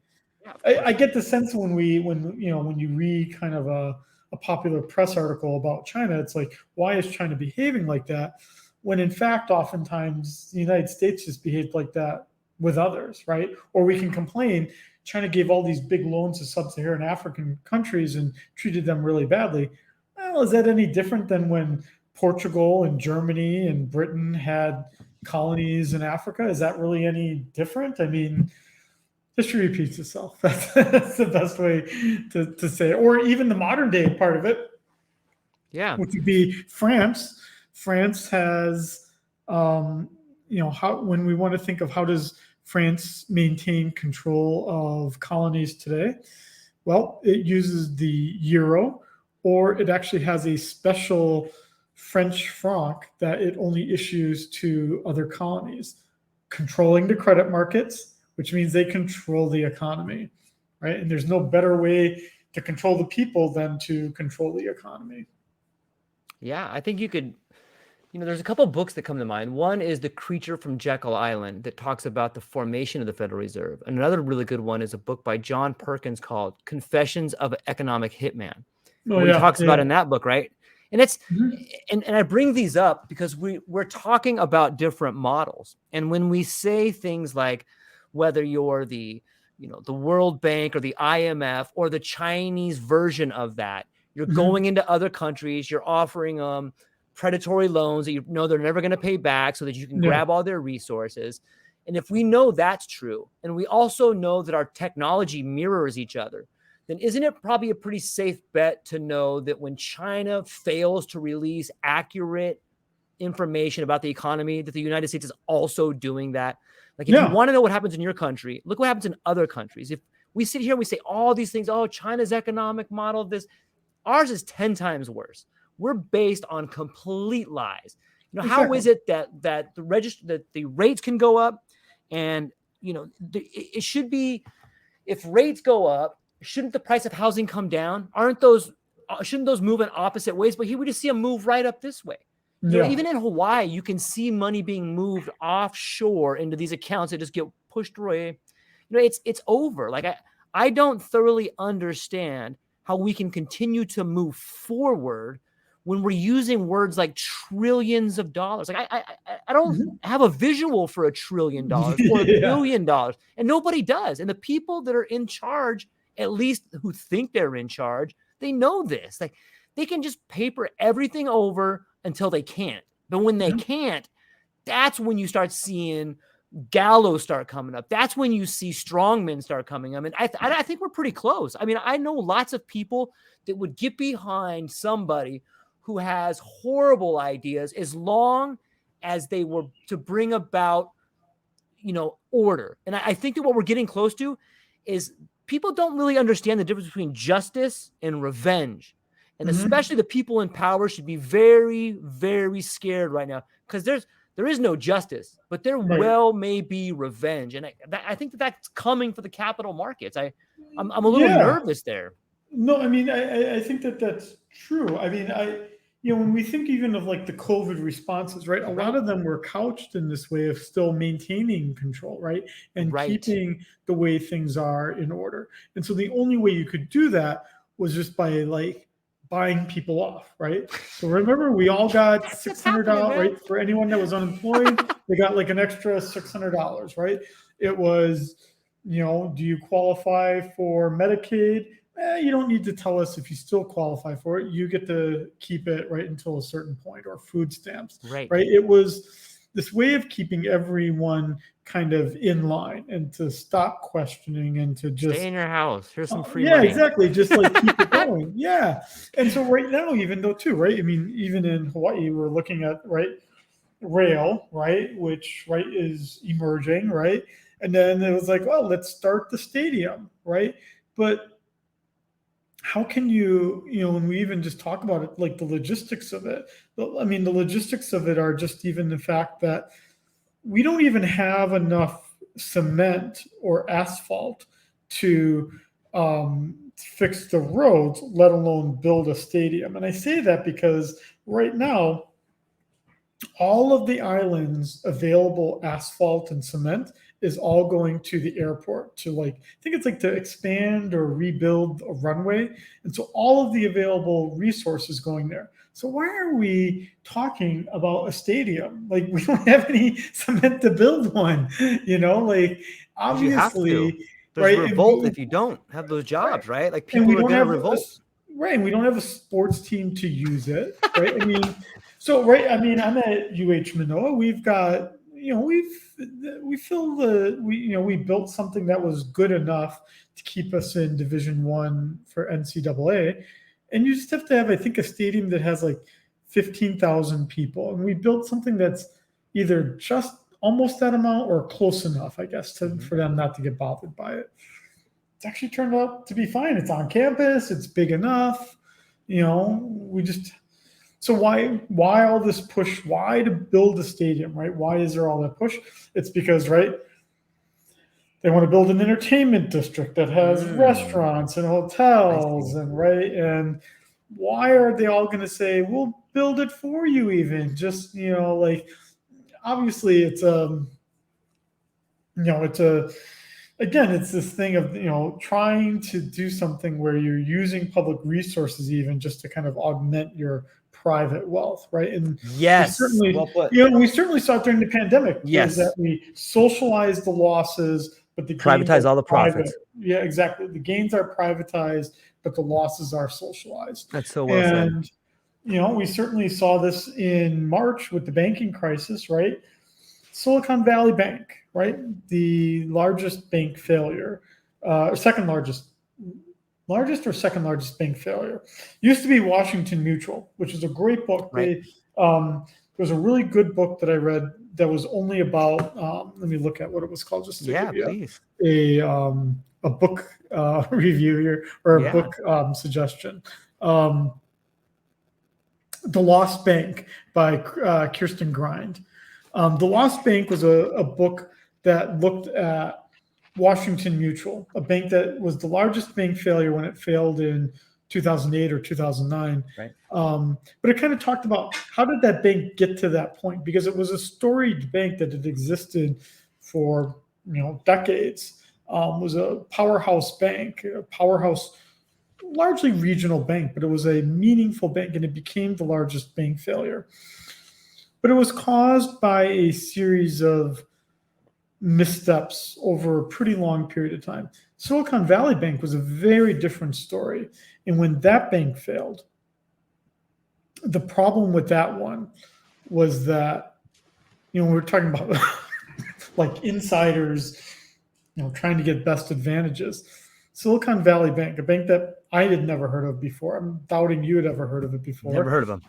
Yeah, of I course. get the sense when you read kind of a popular press article about China, it's like, why is China behaving like that? When in fact, oftentimes the United States just behaved like that with others, right? Or we can complain China gave all these big loans to sub-Saharan African countries and treated them really badly. Well, is that any different than when Portugal and Germany and Britain had colonies in Africa? Is that really any different? I mean, history repeats itself. That's the best way to say it. Or even the modern day part of it, Yeah. which would be France. France has, how when we want to think of how does France maintain control of colonies today, well, it uses the euro, or it actually has a special French franc that it only issues to other colonies, controlling the credit markets, which means they control the economy, right? And there's no better way to control the people than to control the economy. Yeah, I think you could, there's a couple of books that come to mind. One is The Creature from Jekyll Island that talks about the formation of the Federal Reserve. And another really good one is a book by John Perkins called Confessions of an Economic Hitman. And Oh what he yeah, talks about yeah. in that book, right? And it's Mhm. and I bring these up because we're talking about different models. And when we say things like whether you're the World Bank or the IMF or the Chinese version of that, you're Mhm. going into other countries, you're offering them predatory loans that they're never going to pay back so that you can Yeah. grab all their resources. And if we know that's true, and we also know that our technology mirrors each other, then isn't it probably a pretty safe bet to know that when China fails to release accurate information about the economy, that the United States is also doing that? Like, if you Yeah. want to know what happens in your country, look what happens in other countries. If we sit here and we say all these things, oh, China's economic model, this, ours is 10 times worse. We're based on complete lies. How Exactly. is it that that the rates can go up, and it should be, if rates go up, shouldn't the price of housing come down? Shouldn't those move in opposite ways? But here we just see them move right up this way. Yeah. Even in Hawaii, you can see money being moved offshore into these accounts that just get pushed away. It's over. Like, I don't thoroughly understand how we can continue to move forward when we're using words like trillions of dollars. Like, I don't Mhm. have a visual for $1 trillion or $1 Yeah. billion, and nobody does. And the people that are in charge, at least who think they're in charge, they know this. Like, they can just paper everything over until they can't. But when they Yeah. can't, that's when you start seeing gallows start coming up. That's when you see strongmen start coming up. And I think we're pretty close. I mean, I know lots of people that would get behind somebody who has horrible ideas as long as they were to bring about, order. And I think that what we're getting close to is people don't really understand the difference between justice and revenge. And Mhm. especially the people in power should be very, very scared right now, because there is no justice, but there Right. well may be revenge. And I think that that's coming for the capital markets. I'm a little Yeah. nervous there. No, I mean, I think that that's true. I mean, when we think even of like the COVID responses, right? A lot Right. of them were couched in this way of still maintaining control, right? And Right. keeping the way things are in order. And so the only way you could do that was just by like buying people off, right? So remember, we all got That's 600 happening, dollars, man. right? For anyone that was unemployed, they got like an extra $600, right? It was, do you qualify for Medicaid? You don't need to tell us if you still qualify for it. You get to keep it right until a certain point, or food stamps, Right. right? It was this way of keeping everyone kind of in line and to stop questioning and to Stay just, in your house. Here's some free yeah, money. exactly. Just like keep it going. Yeah. And so right now, even though too, right? I mean, even in Hawaii, we're looking at, right, rail, right, which, right, is emerging, right? And then it was like, well, let's start the stadium, right? But how can when we even just talk about it, like the logistics of it, I mean, the logistics of it are just even the fact that we don't even have enough cement or asphalt to fix the roads, let alone build a stadium. And I say that because right now, all of the island's available asphalt and cement is all going to the airport to, like, I think it's like to expand or rebuild a runway. And so all of the available resources going there. So why are we talking about a stadium? Like, we don't have any cement to build one, like, 'Cause you have to. obviously, There's right? And revolt if you don't have those right. jobs, right? Like And we people are don't gonna have revolt. right, and we don't have a sports team to use it, right? I mean, so right, I mean, I'm at UH Manoa. We've got, we feel we built something that was good enough to keep us in Division One for NCAA, and you just have to have, I think, a stadium that has like 15,000 people, and we built something that's either just almost that amount or close enough, I guess, for them not to get bothered by it. It's actually turned out to be fine. It's on campus. It's big enough. We just, so why all this push? Why to build a stadium, right? Why is there all that push? It's because, right, they want to build an entertainment district that has restaurants and hotels, and right, and why are they all going to say we'll build it for you? Even just, like, obviously it's it's a, again, it's this thing of, trying to do something where you're using public resources even just to kind of augment your private wealth, right? And Yes, well put. we certainly saw it during the pandemic. Yes. Is that we socialized the losses, but the gains Privatize are all the private. profits. Yeah, exactly. The gains are privatized, but the losses are socialized. That's so well said. And we certainly saw this in March with the banking crisis, right? Silicon Valley Bank, right? The largest bank failure, or second largest or second largest bank failure. Used to be Washington Mutual, which is a great book. Right. There was a really good book that I read that was only about, let me look at what it was called, just to give you please. a book review here, or a book suggestion. The Lost Bank by Kirsten Grind. The Lost Bank was a book that looked at Washington Mutual, a bank that was the largest bank failure when it failed in 2008 or 2009. Right. But it kind of talked about how did that bank get to that point, because it was a storied bank that had existed for decades. Was a powerhouse bank, a powerhouse, largely regional bank, but it was a meaningful bank, and it became the largest bank failure. But it was caused by a series of missteps over a pretty long period of time. Silicon Valley Bank was a very different story. And when that bank failed, the problem with that one was that, we're talking about like insiders, trying to get best advantages. Silicon Valley Bank, a bank that I had never heard of before. I'm doubting you had ever heard of it before. Never heard of them.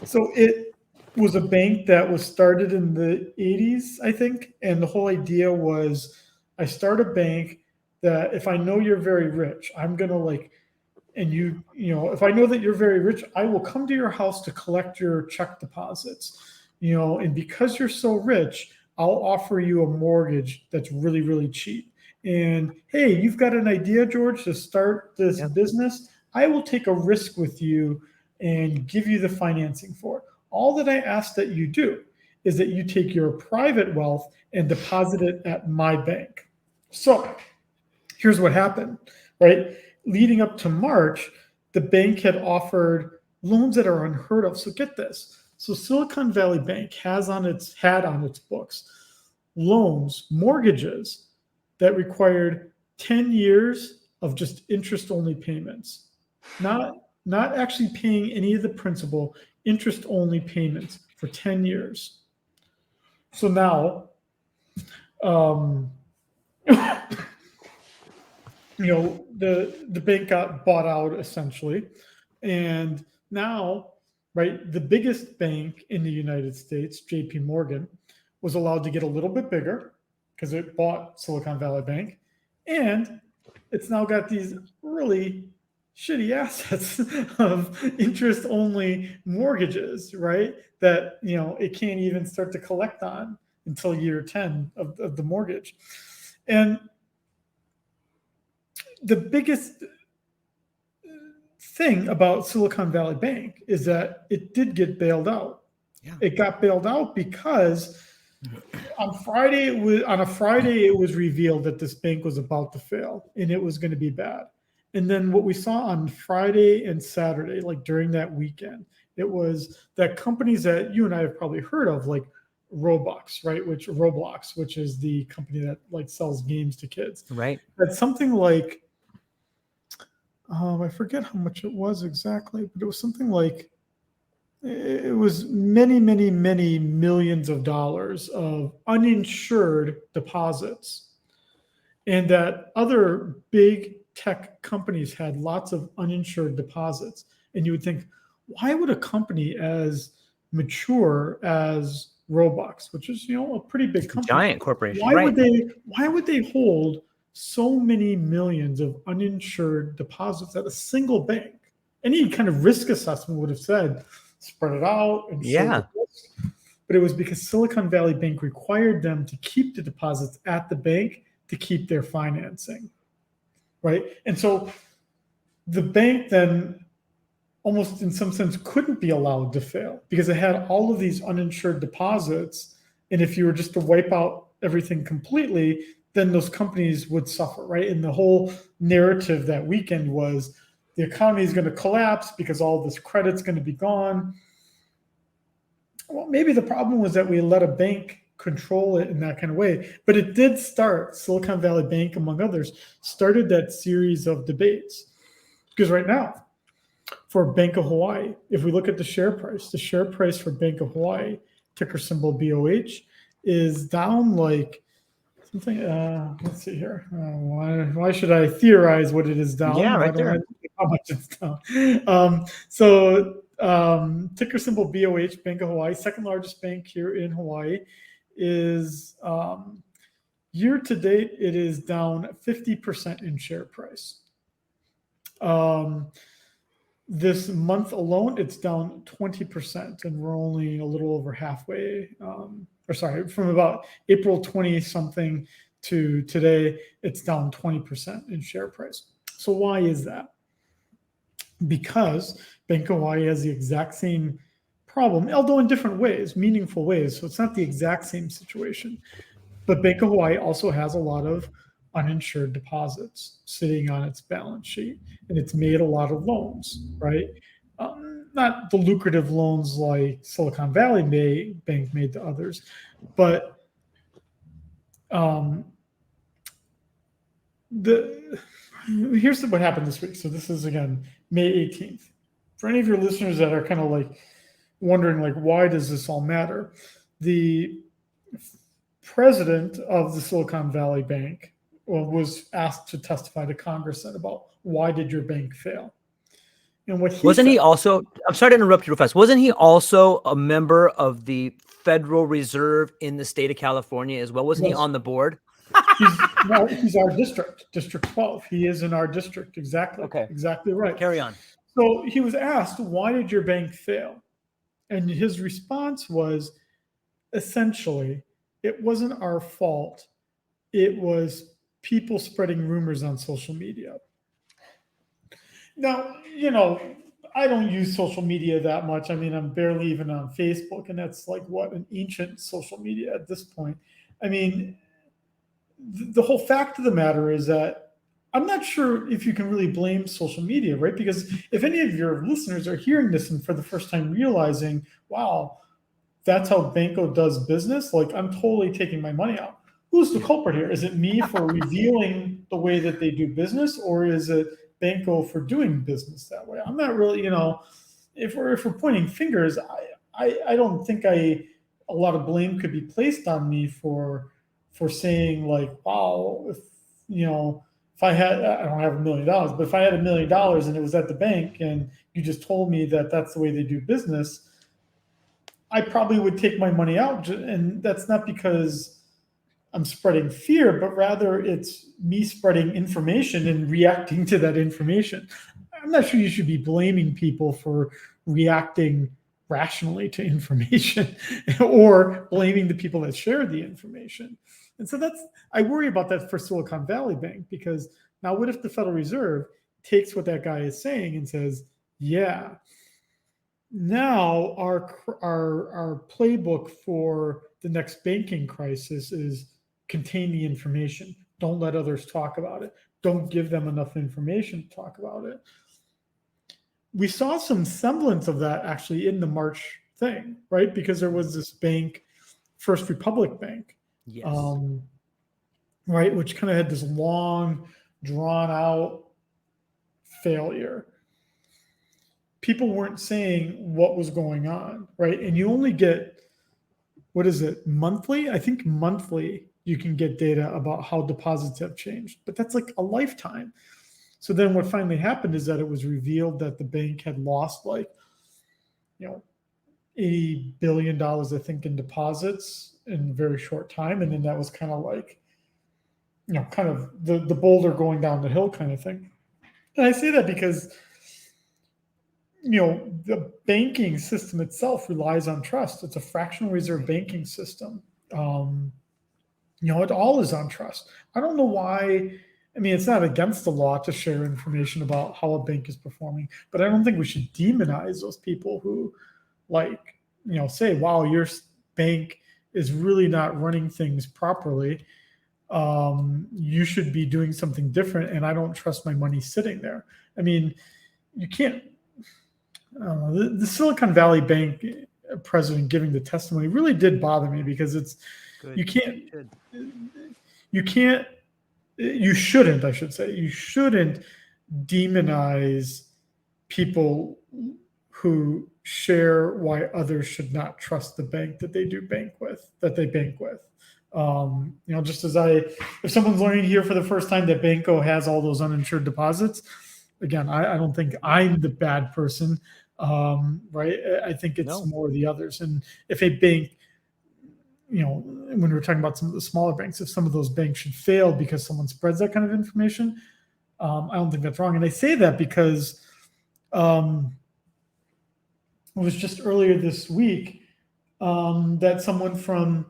So it was a bank that was started in the 80s, I think. And the whole idea was, I start a bank that if I know you're very rich, I'm going to and if I know that you're very rich, I will come to your house to collect your check deposits, and because you're so rich, I'll offer you a mortgage that's really, really cheap. And hey, you've got an idea, George, to start this business. I will take a risk with you and give you the financing for it. All that I ask that you do is that you take your private wealth and deposit it at my bank. So here's what happened, right? Leading up to March, the bank had offered loans that are unheard of. So get this. So Silicon Valley Bank had on its books loans, mortgages that required 10 years of just interest-only payments, not actually paying any of the principal, interest-only payments for 10 years. So now, the bank got bought out essentially, and now, right, the biggest bank in the United States, J.P. Morgan, was allowed to get a little bit bigger because it bought Silicon Valley Bank, and it's now got these really shitty assets of interest-only mortgages, right? That it can't even start to collect on until year 10 of the mortgage. And the biggest thing about Silicon Valley Bank is that it did get bailed out. Yeah. It got bailed out because on a Friday it was revealed that this bank was about to fail and it was going to be bad. And then what we saw on Friday and Saturday, like during that weekend, it was that companies that you and I have probably heard of, like Roblox, right? Roblox, which is the company that like sells games to kids. Right. That's something like, I forget how much it was exactly, but it was something like, it was many, many, many millions of dollars of uninsured deposits. And that other big tech companies had lots of uninsured deposits. And you would think, why would a company as mature as Roblox, which is, a pretty big company, Giant corporation. why Right. would they hold so many millions of uninsured deposits at a single bank? Any kind of risk assessment would have said, spread it out and show Yeah. the risk. But it was because Silicon Valley Bank required them to keep the deposits at the bank to keep their financing, right? And so the bank then almost in some sense couldn't be allowed to fail because it had all of these uninsured deposits. And if you were just to wipe out everything completely, then those companies would suffer, right? And the whole narrative that weekend was the economy is going to collapse because all this credit's going to be gone. Well, maybe the problem was that we let a bank control it in that kind of way. But it did start, Silicon Valley Bank, among others, started that series of debates. Because right now, for Bank of Hawaii, if we look at the share price for Bank of Hawaii, ticker symbol BOH, is down like something. Let's see here. Why should I theorize what it is down? Yeah, Why right don't I there. know how much it's down? Ticker symbol BOH, Bank of Hawaii, second largest bank here in Hawaii, is year to date, it is down 50% in share price. This month alone, it's down 20%, and we're only a little over halfway. From about April 20 something to today, it's down 20% in share price. So why is that? Because Bank of Hawaii has the exact same problem, although in different ways, meaningful ways. So it's not the exact same situation. But Bank of Hawaii also has a lot of uninsured deposits sitting on its balance sheet, and it's made a lot of loans, right? Not the lucrative loans like Silicon Valley Bank made to others, but here's what happened this week. So this is again May 18th. For any of your listeners that are kind of like wondering, like, why does this all matter? The president of the Silicon Valley Bank was asked to testify to Congress about why did your bank fail? And what he Wasn't said, he also, I'm sorry to interrupt you real fast. Wasn't he also a member of the Federal Reserve in the state of California as well? Wasn't he yes, on the board? he's our District 12. He is in our district. Exactly. Okay. Exactly right. Carry on. So he was asked, why did your bank fail? And his response was essentially, it wasn't our fault. It was people spreading rumors on social media. Now, I don't use social media that much. I mean, I'm barely even on Facebook, and that's like an ancient social media at this point. I mean, the whole fact of the matter is that I'm not sure if you can really blame social media, right? Because if any of your listeners are hearing this and for the first time realizing, wow, that's how Banco does business, like I'm totally taking my money out. Who's the culprit here? Is it me for revealing the way that they do business, or is it Banco for doing business that way? I'm not really, if we're pointing fingers, I don't think a lot of blame could be placed on me for saying like, wow, if I don't have $1 million, but if I had $1 million and it was at the bank and you just told me that that's the way they do business, I probably would take my money out. And that's not because I'm spreading fear, but rather it's me spreading information and reacting to that information. I'm not sure you should be blaming people for reacting rationally to information or blaming the people that share the information. And so I worry about that for Silicon Valley Bank, because now what if the Federal Reserve takes what that guy is saying and says, yeah, now our playbook for the next banking crisis is contain the information. Don't let others talk about it. Don't give them enough information to talk about it. We saw some semblance of that actually in the March thing, right? Because there was this bank, First Republic Bank, Yes. right, which kind of had this long, drawn out failure. People weren't saying what was going on, right? And you only get, what is it, monthly? I think monthly you can get data about how deposits have changed, but that's like a lifetime. So then what finally happened is that it was revealed that the bank had lost like, you know, $80 billion, I think, in deposits in a very short time. And then that was kind of like, kind of the boulder going down the hill kind of thing. And I say that because, the banking system itself relies on trust. It's a fractional reserve banking system. It all is on trust. I don't know why. I mean, it's not against the law to share information about how a bank is performing, but I don't think we should demonize those people who, say, wow, your bank is really not running things properly. You should be doing something different, and I don't trust my money sitting there. I mean, you can't. I don't know, the Silicon Valley Bank president giving the testimony really did bother me because it's Good. you can't you shouldn't, I should say, you shouldn't demonize people who share why others should not trust the bank that they bank with. Just as if someone's learning here for the first time that Banco has all those uninsured deposits, again, I don't think I'm the bad person, right? I think it's more the others. And if a bank, when we're talking about some of the smaller banks, if some of those banks should fail because someone spreads that kind of information, I don't think that's wrong. And I say that because it was just earlier this week that someone from,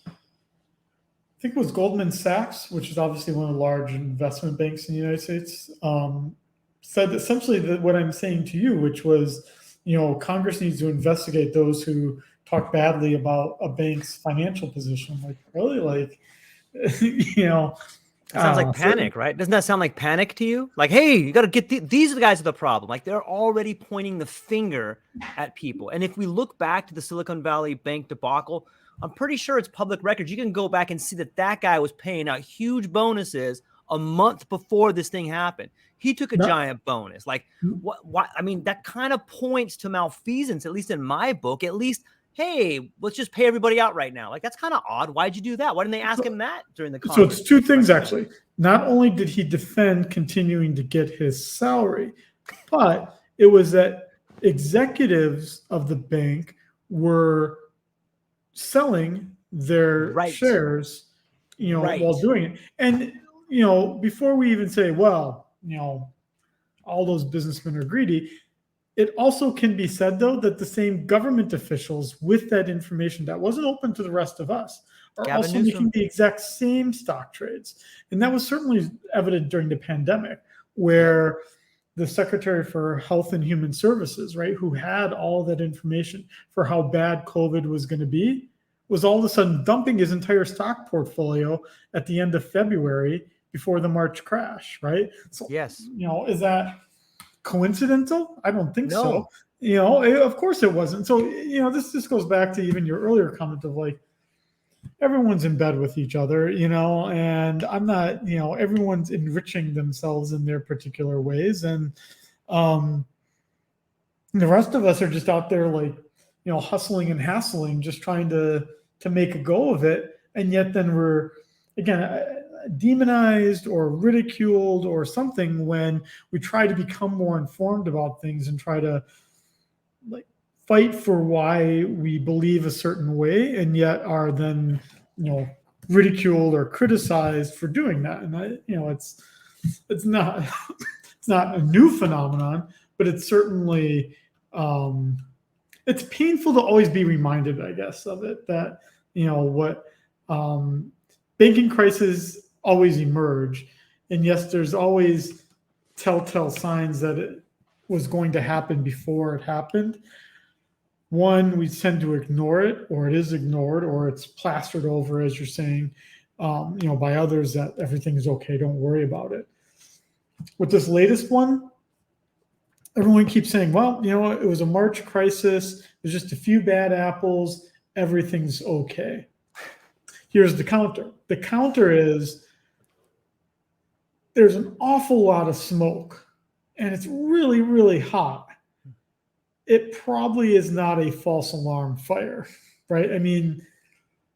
I think it was Goldman Sachs, which is obviously one of the large investment banks in the United States, said essentially that what I'm saying to you, which was, Congress needs to investigate those who talk badly about a bank's financial position. Like, really? That sounds like panic, right? Doesn't that sound like panic to you? Like, hey, you got to get these are the guys with the problem. Like, they're already pointing the finger at people. And if we look back to the Silicon Valley Bank debacle, I'm pretty sure it's public records. You can go back and see that guy was paying out huge bonuses a month before this thing happened. He took a giant bonus. Like, what? I mean, that kind of points to malfeasance, at least in my book. At least, hey, let's just pay everybody out right now. Like, that's kind of odd. Why'd you do that? Why didn't they ask him that during the conference? So it's two things, actually. Not only did he defend continuing to get his salary, but it was that executives of the bank were selling their shares, while doing it. And, before we even say, well, all those businessmen are greedy, it also can be said, though, that the same government officials with that information that wasn't open to the rest of us are also making the exact same stock trades. And that was certainly evident during the pandemic, where the Secretary for Health and Human Services, right, who had all that information for how bad COVID was going to be, was all of a sudden dumping his entire stock portfolio at the end of February before the March crash, right? So, yes. Is that coincidental? I don't think so. Of course it wasn't. So, this just goes back to even your earlier comment of like, everyone's in bed with each other, and I'm not, everyone's enriching themselves in their particular ways. And the rest of us are just out there like, hustling and hassling, just trying to make a go of it. And yet then we're, again, demonized or ridiculed or something when we try to become more informed about things and try to like fight for why we believe a certain way, and yet are then, ridiculed or criticized for doing that. And it's not it's not a new phenomenon, but it's certainly it's painful to always be reminded, I guess, of it, that what banking crises always emerge, and yes, there's always telltale signs that it was going to happen before it happened. One, we tend to ignore it, or it is ignored, or it's plastered over, as you're saying, by others that everything is okay, don't worry about it. With this latest one, everyone keeps saying, well, it was a March crisis. There's just a few bad apples. Everything's okay. Here's the counter. The counter is there's an awful lot of smoke and it's really, really hot. It probably is not a false alarm fire, right? I mean,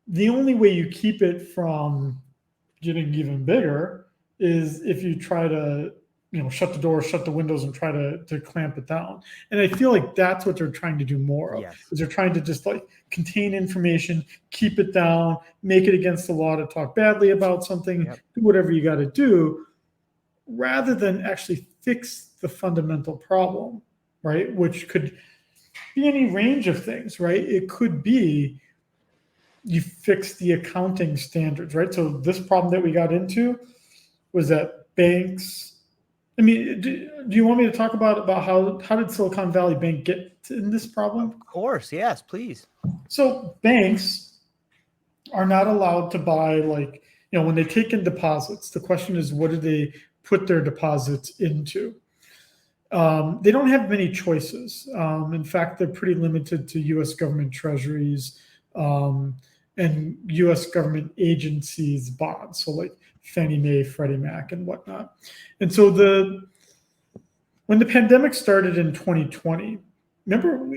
the only way you keep it from getting even bigger is if you try to shut the door, shut the windows, and try to clamp it down. And I feel like that's what they're trying to do more of. Yes. Is they're trying to just like contain information, keep it down, make it against the law to talk badly about something, Yep. do whatever you got to do, rather than actually fix the fundamental problem, right? Which could be any range of things, right? It could be you fix the accounting standards, right? So this problem that we got into was that banks. I mean, do you want me to talk about how did Silicon Valley Bank get in this problem? Of course, yes, please. So banks are not allowed to buy, like, when they take in deposits. The question is, what do they put their deposits into? They don't have many choices. In fact, they're pretty limited to U.S. government treasuries and U.S. government agencies bonds. So like Fannie Mae, Freddie Mac, and whatnot. And so when the pandemic started in 2020, remember,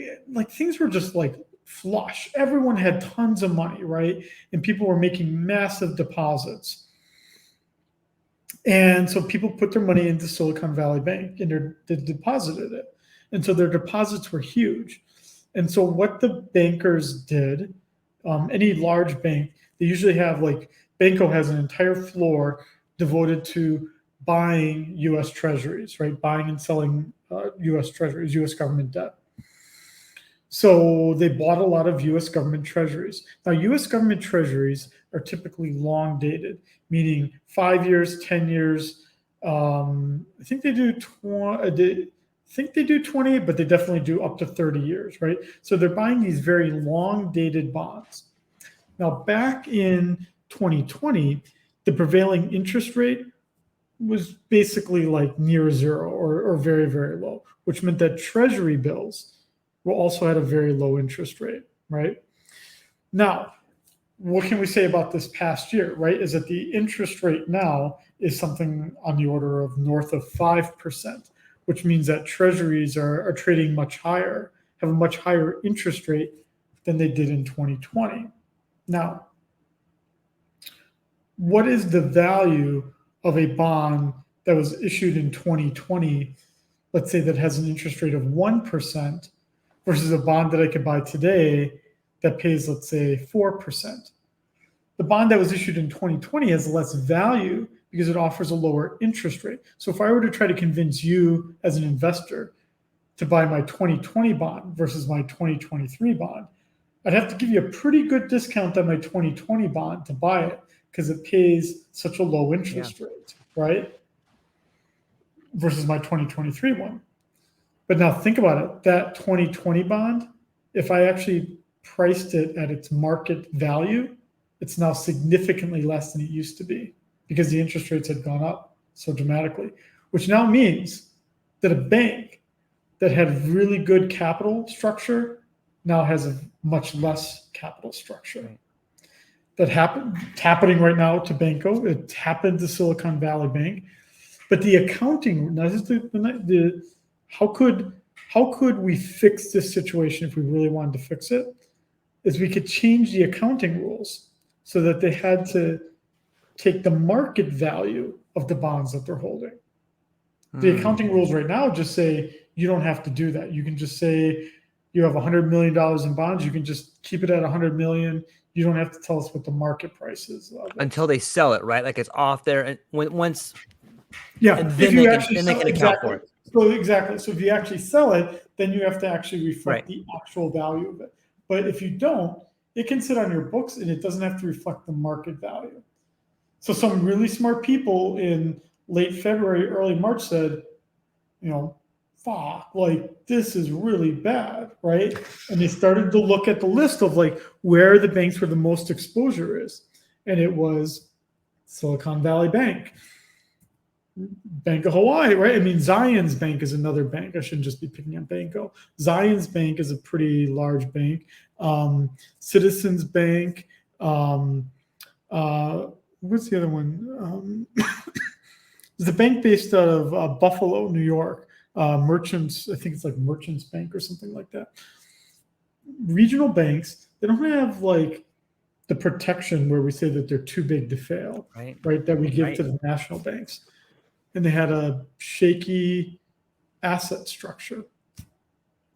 things were just like flush. Everyone had tons of money, right? And people were making massive deposits. And so people put their money into Silicon Valley Bank and they deposited it. And so their deposits were huge. And so what the bankers did, any large bank, they usually have, like, Banco has an entire floor devoted to buying U.S. treasuries, right? Buying and selling U.S. treasuries, U.S. government debt. So they bought a lot of U.S. government treasuries. Now, U.S. government treasuries are typically long dated, meaning 5 years, 10 years. I think they do 20, but they definitely do up to 30 years, right? So they're buying these very long dated bonds. Now, back in 2020, the prevailing interest rate was basically like near zero or very, very low, which meant that treasury bills were also at a very low interest rate, right? Now, what can we say about this past year, right? Is that the interest rate now is something on the order of north of 5%, which means that treasuries are trading much higher, have a much higher interest rate than they did in 2020. Now, what is the value of a bond that was issued in 2020, let's say, that has an interest rate of 1%, versus a bond that I could buy today that pays, let's say, 4%? The bond that was issued in 2020 has less value because it offers a lower interest rate. So if I were to try to convince you as an investor to buy my 2020 bond versus my 2023 bond, I'd have to give you a pretty good discount on my 2020 bond to buy it because it pays such a low interest rate, right? Versus my 2023 one. But now think about it. That 2020 bond, if I actually priced it at its market value, it's now significantly less than it used to be because the interest rates had gone up so dramatically, which now means that a bank that had really good capital structure now has a much less capital structure. Right. It's happening right now to Banco. It happened to Silicon Valley Bank. But the accounting, now this is how could we fix this situation if we really wanted to fix it? Is we could change the accounting rules so that they had to take the market value of the bonds that they're holding. The accounting rules right now just say you don't have to do that. You can just say you have $100 million in bonds. You can just keep it at 100 million. You don't have to tell us what the market price is until they sell it, right? Like it's off there, and once. Yeah, and if then you they actually can sell it, account for it. So exactly. So if you actually sell it, then you have to actually reflect the actual value of it. But if you don't, it can sit on your books and it doesn't have to reflect the market value. So some really smart people in late February, early March said, fuck, like this is really bad, right? And they started to look at the list of like where the banks where the most exposure is. And it was Silicon Valley Bank, Bank of Hawaii, right? I mean, Zions Bank is another bank. I shouldn't just be picking on Banco. Zions Bank is a pretty large bank. Citizens Bank. What's the other one? There's a bank based out of Buffalo, New York. Merchants, I think it's like Merchants Bank or something like that. Regional banks, they don't have like the protection where we say that they're too big to fail, right? That we give to the national banks. And they had a shaky asset structure.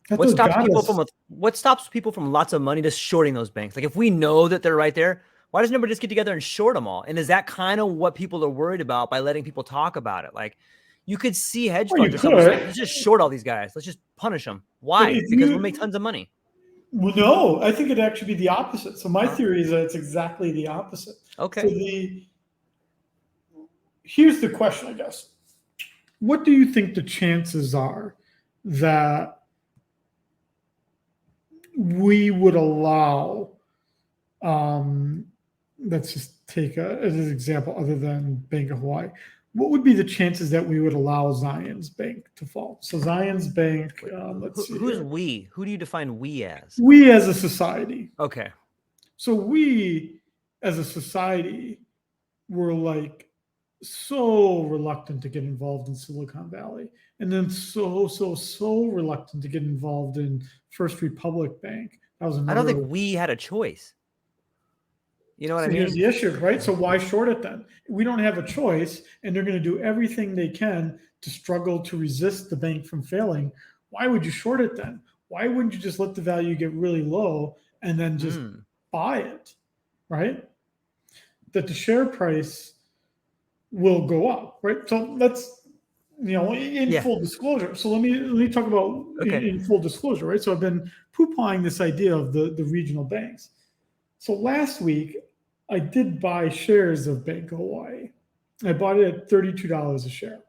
What stops people from lots of money just shorting those banks? Like if we know that they're right there, why doesn't everybody just get together and short them all? And is that kind of what people are worried about by letting people talk about it? Like you could see hedge funds or something like, let's just short all these guys. Let's just punish them. Why? Because we'll make tons of money. Well, no, I think it'd actually be the opposite. So my theory is that it's exactly the opposite. Okay. So here's the question, I guess. What do you think the chances are that we would allow, let's just take as an example other than Bank of Hawaii, what would be the chances that we would allow Zions Bank to fall? So Zions Bank, let's see. Who's we? Who do you define we as? We as a society. Okay. So we as a society were like so reluctant to get involved in Silicon Valley, and then so reluctant to get involved in First Republic Bank. That was another. I don't think we had a choice. You know what I mean? Here's the issue, right? So why short it then? We don't have a choice, and they're going to do everything they can to struggle to resist the bank from failing. Why would you short it then? Why wouldn't you just let the value get really low and then just buy it, right? That the share price will go up, right? So let's, in full disclosure. So let me talk about in full disclosure, right? So I've been poo-pawing this idea of the regional banks. So last week, I did buy shares of Bank of Hawaii. I bought it at $32 a share.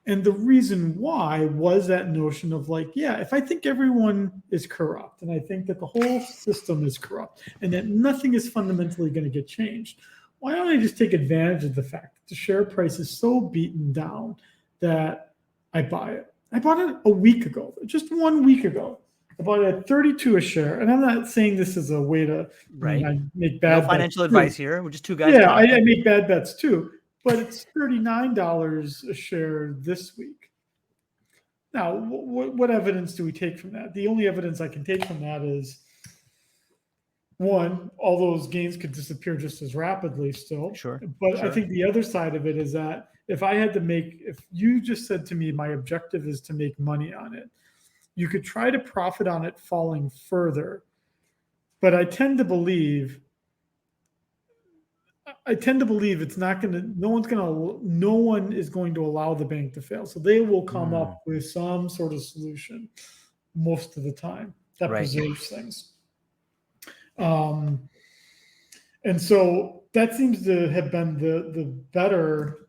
And the reason why was that notion of like, if I think everyone is corrupt and I think that the whole system is corrupt and that nothing is fundamentally going to get changed, why don't I just take advantage of the fact that the share price is so beaten down that I buy it? I bought it a week ago, just 1 week ago. I bought it at 32 a share, and I'm not saying this is a way to I make bad no financial advice here. We're just two guys. Yeah, I make bad bets too, but it's $39 a share this week. Now, what evidence do we take from that? The only evidence I can take from that is, one, all those gains could disappear just as rapidly still. Sure. But I think the other side of it is that if you just said to me, my objective is to make money on it, you could try to profit on it falling further. But I tend to believe it's not going to, no one is going to allow the bank to fail. So they will come up with some sort of solution most of the time that preserves things. And so that seems to have been the better.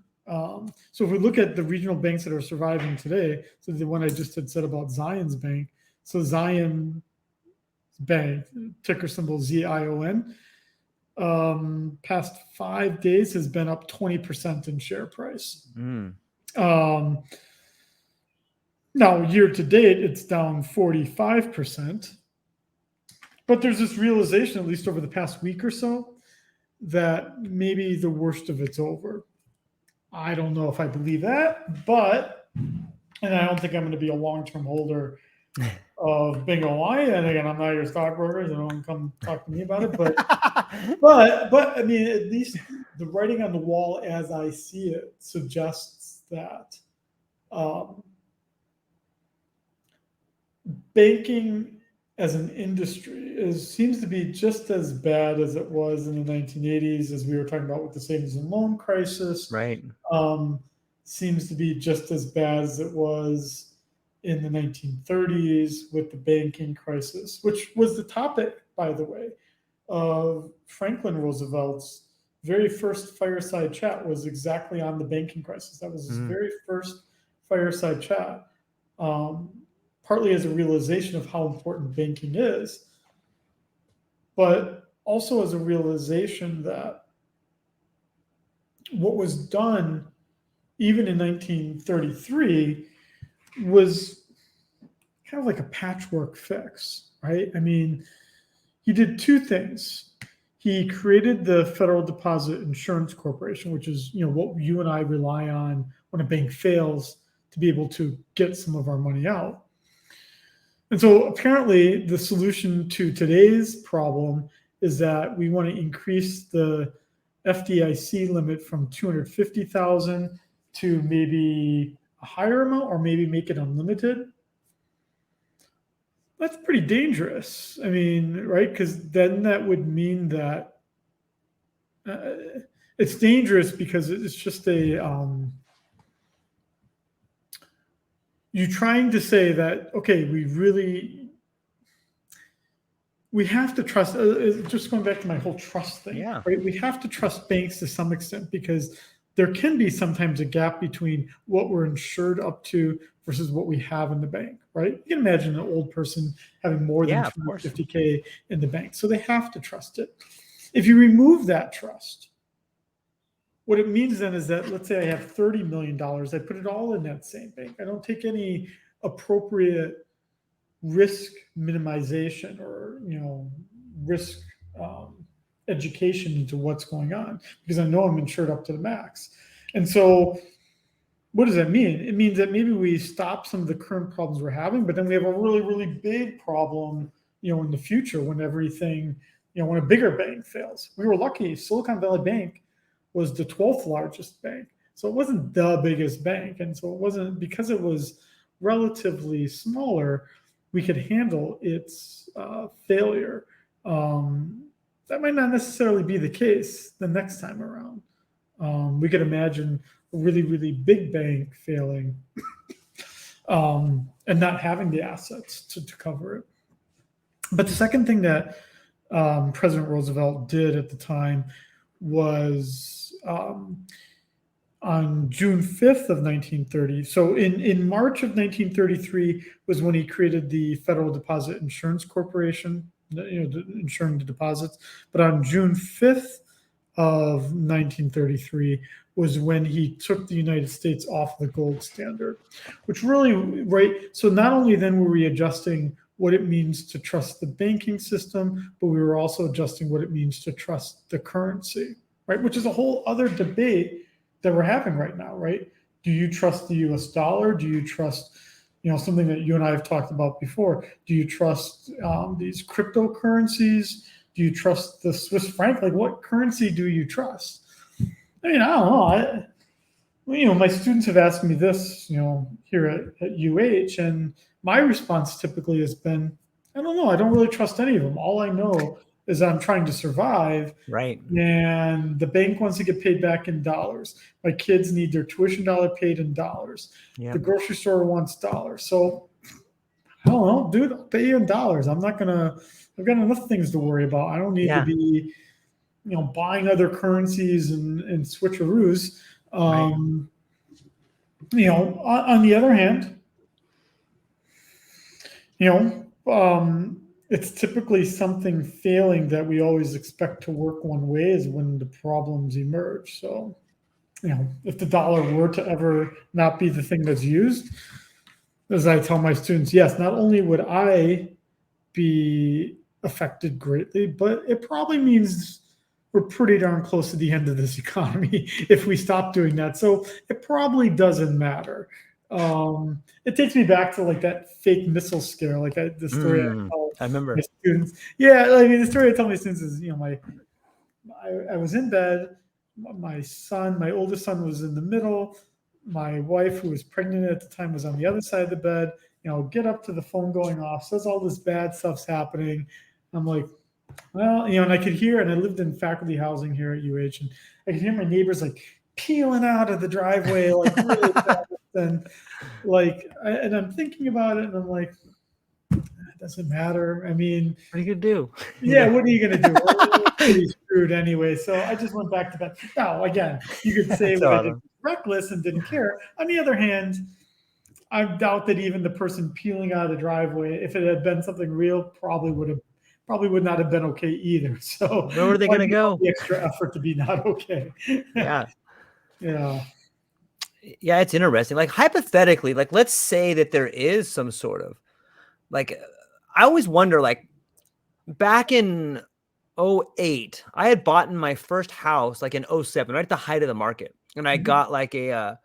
So if we look at the regional banks that are surviving today, so the one I just had said about Zions Bank, so Zion Bank, ticker symbol ZION, past 5 days has been up 20% in share price. Now, year to date, it's down 45%. But there's this realization, at least over the past week or so, that maybe the worst of it's over. I don't know if I believe that, and I don't think I'm going to be a long-term holder of Bank of Hawaii. And again, I'm not your stockbroker, so don't come talk to me about it. But I mean, at least the writing on the wall as I see it suggests that banking as an industry seems to be just as bad as it was in the 1980s, as we were talking about with the savings and loan crisis. Right. Seems to be just as bad as it was in the 1930s with the banking crisis, which was the topic, by the way, of Franklin Roosevelt's very first fireside chat was exactly on the banking crisis. That was his very first fireside chat. partly as a realization of how important banking is, but also as a realization that what was done even in 1933 was kind of like a patchwork fix, right? I mean, he did two things. He created the Federal Deposit Insurance Corporation, which is, what you and I rely on when a bank fails to be able to get some of our money out. And so apparently the solution to today's problem is that we want to increase the FDIC limit from 250,000 to maybe a higher amount, or maybe make it unlimited. That's pretty dangerous. I mean, right? Because then that would mean that it's dangerous because it's just you're trying to say that, okay, we have to trust, just going back to my whole trust thing, Yeah. right? We have to trust banks to some extent, because there can be sometimes a gap between what we're insured up to versus what we have in the bank, right? You can imagine an old person having more than Yeah, of course. 250K in the bank. So they have to trust it. If you remove that trust, what it means then is that, let's say I have $30 million, I put it all in that same bank. I don't take any appropriate risk minimization or, risk education into what's going on, because I know I'm insured up to the max. And so what does that mean? It means that maybe we stop some of the current problems we're having, but then we have a really, really big problem, in the future, when everything, when a bigger bank fails. We were lucky. Silicon Valley Bank was the 12th largest bank. So it wasn't the biggest bank. And so it wasn't, because it was relatively smaller, we could handle its failure. That might not necessarily be the case the next time around. We could imagine a really, really big bank failing and not having the assets to cover it. But the second thing that President Roosevelt did at the time was on June 5th of 1930. So in March of 1933 was when he created the Federal Deposit Insurance Corporation, insuring the deposits. But on June 5th of 1933 was when he took the United States off the gold standard, which really, right? So not only then were we adjusting what it means to trust the banking system, but we were also adjusting what it means to trust the currency, right? Which is a whole other debate that we're having right now, right? Do you trust the US dollar? Do you trust, something that you and I have talked about before? Do you trust these cryptocurrencies? Do you trust the Swiss franc? Like, what currency do you trust? I mean, I don't know. My students have asked me this, here at UH, and my response typically has been, I don't know. I don't really trust any of them. All I know is I'm trying to survive. Right. And the bank wants to get paid back in dollars. My kids need their tuition dollar paid in dollars. Yeah. The grocery store wants dollars. So I don't know, dude, I'll pay you in dollars. I've got enough things to worry about. I don't need to be, buying other currencies and switcheroos. Right. On the other hand, it's typically something failing that we always expect to work one way is when the problems emerge. So, if the dollar were to ever not be the thing that's used, as I tell my students, yes, not only would I be affected greatly, but it probably means we're pretty darn close to the end of this economy if we stop doing that. So it probably doesn't matter. It takes me back to like that fake missile scare, like the story I remember. my students. Yeah, I mean, the story I tell my students is, I was in bed. My oldest son was in the middle. My wife, who was pregnant at the time, was on the other side of the bed. Get up to the phone going off, says all this bad stuff's happening. I'm like, well, and I could hear, and I lived in faculty housing here at UH, and I could hear my neighbors like peeling out of the driveway, like really fast, and and I'm thinking about it, and I'm like, it doesn't matter. I mean, what are you gonna do? Yeah, what are you gonna do? We're pretty screwed anyway. So I just went back to bed. Now, again, you could say That's what I awesome. did was reckless and didn't care. On the other hand, I doubt that even the person peeling out of the driveway, if it had been something real, probably would not have been okay either. So Where were they why going to make all go? the extra effort to be not okay? Yeah. Yeah. Yeah, it's interesting. Like hypothetically, like let's say that there is some sort of like I always wonder like back in '08, I had bought in my first house like in '07, right at the height of the market. And I got like a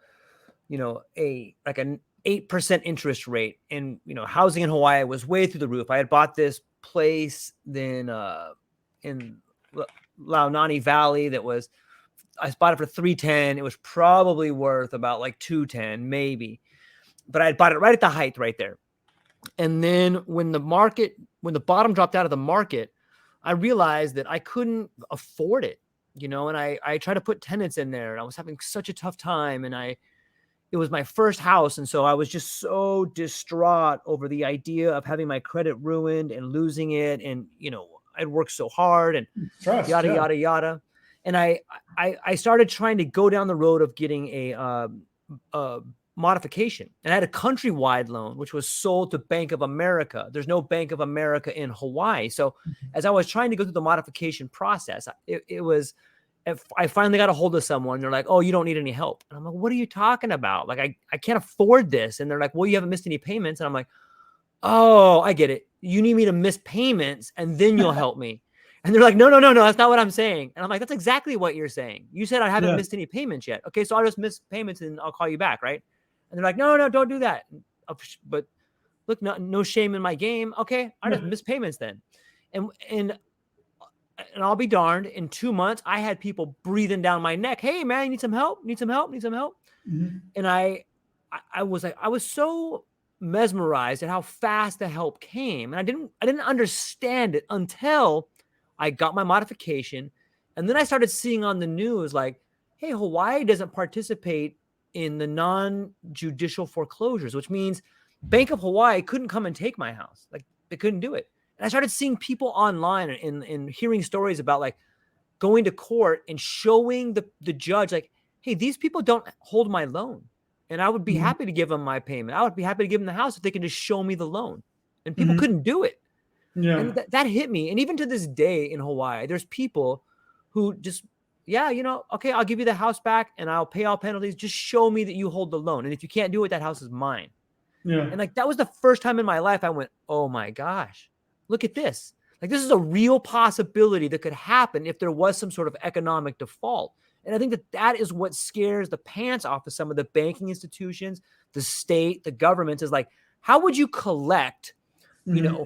like an 8% interest rate, and housing in Hawaii was way through the roof. I had bought this place then in Launani Valley that was I bought it for 310. It was probably worth about like 210 maybe. But I had bought it right at the height right there. And then when the bottom dropped out of the market, I realized that I couldn't afford it, and I tried to put tenants in there and I was having such a tough time, and it was my first house. And so I was just so distraught over the idea of having my credit ruined and losing it. And, I'd worked so hard and Trust, yada, yeah. yada, yada. And I started trying to go down the road of getting a modification. And I had a countrywide loan, which was sold to Bank of America. There's no Bank of America in Hawaii. So as I was trying to go through the modification process, I finally got a hold of someone. They're like, "Oh, you don't need any help." And I'm like, "What are you talking about? Like, I can't afford this." And they're like, "Well, you haven't missed any payments." And I'm like, "Oh, I get it. You need me to miss payments and then you'll help me." And they're like, "No, no, no, no. That's not what I'm saying." And I'm like, "That's exactly what you're saying. You said I haven't Yeah. missed any payments yet. Okay, so I'll just miss payments and I'll call you back, right?" And they're like, "No, no, don't do that." But look, no shame in my game. Okay, I just miss payments then. And I'll be darned, in 2 months, I had people breathing down my neck. "Hey, man, you need some help? Need some help? Need some help?" Mm-hmm. And I was like, I was so mesmerized at how fast the help came, and I didn't understand it until I got my modification, and then I started seeing on the news like, "Hey, Hawaii doesn't participate in the non-judicial foreclosures," which means Bank of Hawaii couldn't come and take my house. Like they couldn't do it. And I started seeing people online and hearing stories about like going to court and showing the judge like, "Hey, these people don't hold my loan. And I would be Mm-hmm. happy to give them my payment. I would be happy to give them the house if they can just show me the loan." And people Mm-hmm. couldn't do it. Yeah. And that hit me. And even to this day in Hawaii, there's people who just, "Yeah, okay, I'll give you the house back and I'll pay all penalties. Just show me that you hold the loan. And if you can't do it, that house is mine." Yeah. And like that was the first time in my life I went, "Oh my gosh, look at this. Like this is a real possibility that could happen if there was some sort of economic default." And I think that is what scares the pants off of some of the banking institutions, the state, the government, is like, how would you collect, Mm-hmm.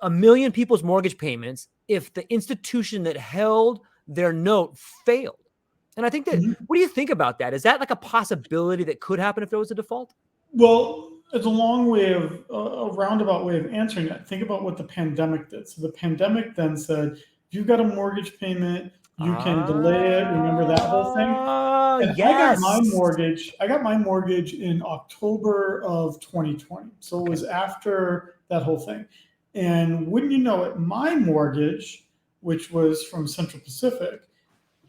a million people's mortgage payments if the institution that held their note failed? And I think that, Mm-hmm. what do you think about that? Is that like a possibility that could happen if there was a default? Well, it's a long way of a roundabout way of answering that. Think about what the pandemic did. So the pandemic then said, if you've got a mortgage payment, you can delay it. Remember that whole thing? And I got Yes. my mortgage. I got my mortgage in October of 2020. So it Okay. was after that whole thing. And wouldn't you know it, my mortgage, which was from Central Pacific,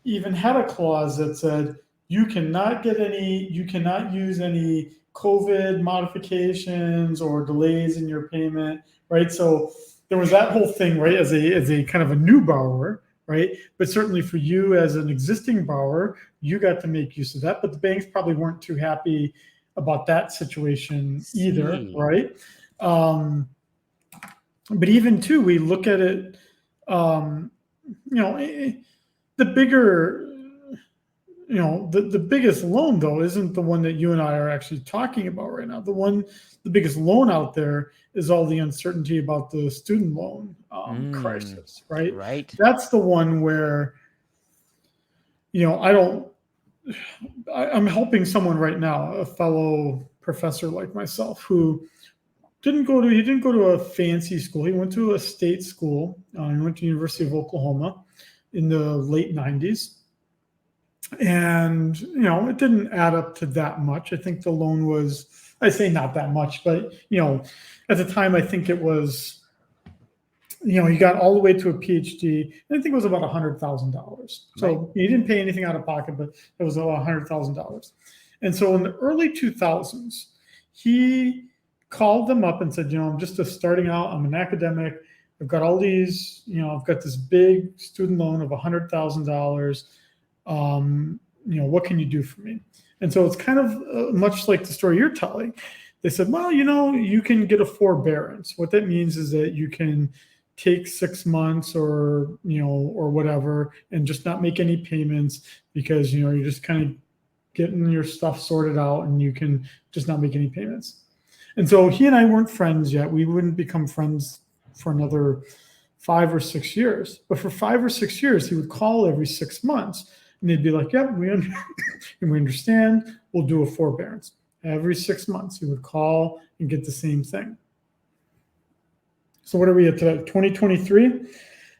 even had a clause that said you cannot use any COVID modifications or delays in your payment, right? So there was that whole thing, right? As a kind of a new borrower, right? But certainly for you as an existing borrower, you got to make use of that. But the banks probably weren't too happy about that situation either, right? But even too, we look at it, the bigger, the biggest loan though isn't the one that you and I are actually talking about right now. The biggest loan out there is all the uncertainty about the student loan crisis, right? Right. That's the one where, I'm helping someone right now, a fellow professor like myself, who he didn't go to a fancy school. He went to a state school. He went to University of Oklahoma in the late 90s. And, it didn't add up to that much. I think the loan was, I say not that much, but, at the time, I think it was, he got all the way to a PhD. And I think it was about $100,000. So Right. he didn't pay anything out of pocket, but it was about $100,000. And so in the early 2000s, He called them up and said, I'm just starting out. I'm an academic. I've got all these, I've got this big student loan of $100,000. What can you do for me? And so it's kind of much like the story you're telling. They said, well, you can get a forbearance. What that means is that you can take 6 months or whatever and just not make any payments because, you're just kind of getting your stuff sorted out and you can just not make any payments. And so he and I weren't friends yet. We wouldn't become friends for another 5 or 6 years. But for 5 or 6 years, he would call every 6 months and they'd be like, yep, we understand. We'll do a forbearance. Every 6 months, he would call and get the same thing. So what are we at today? 2023?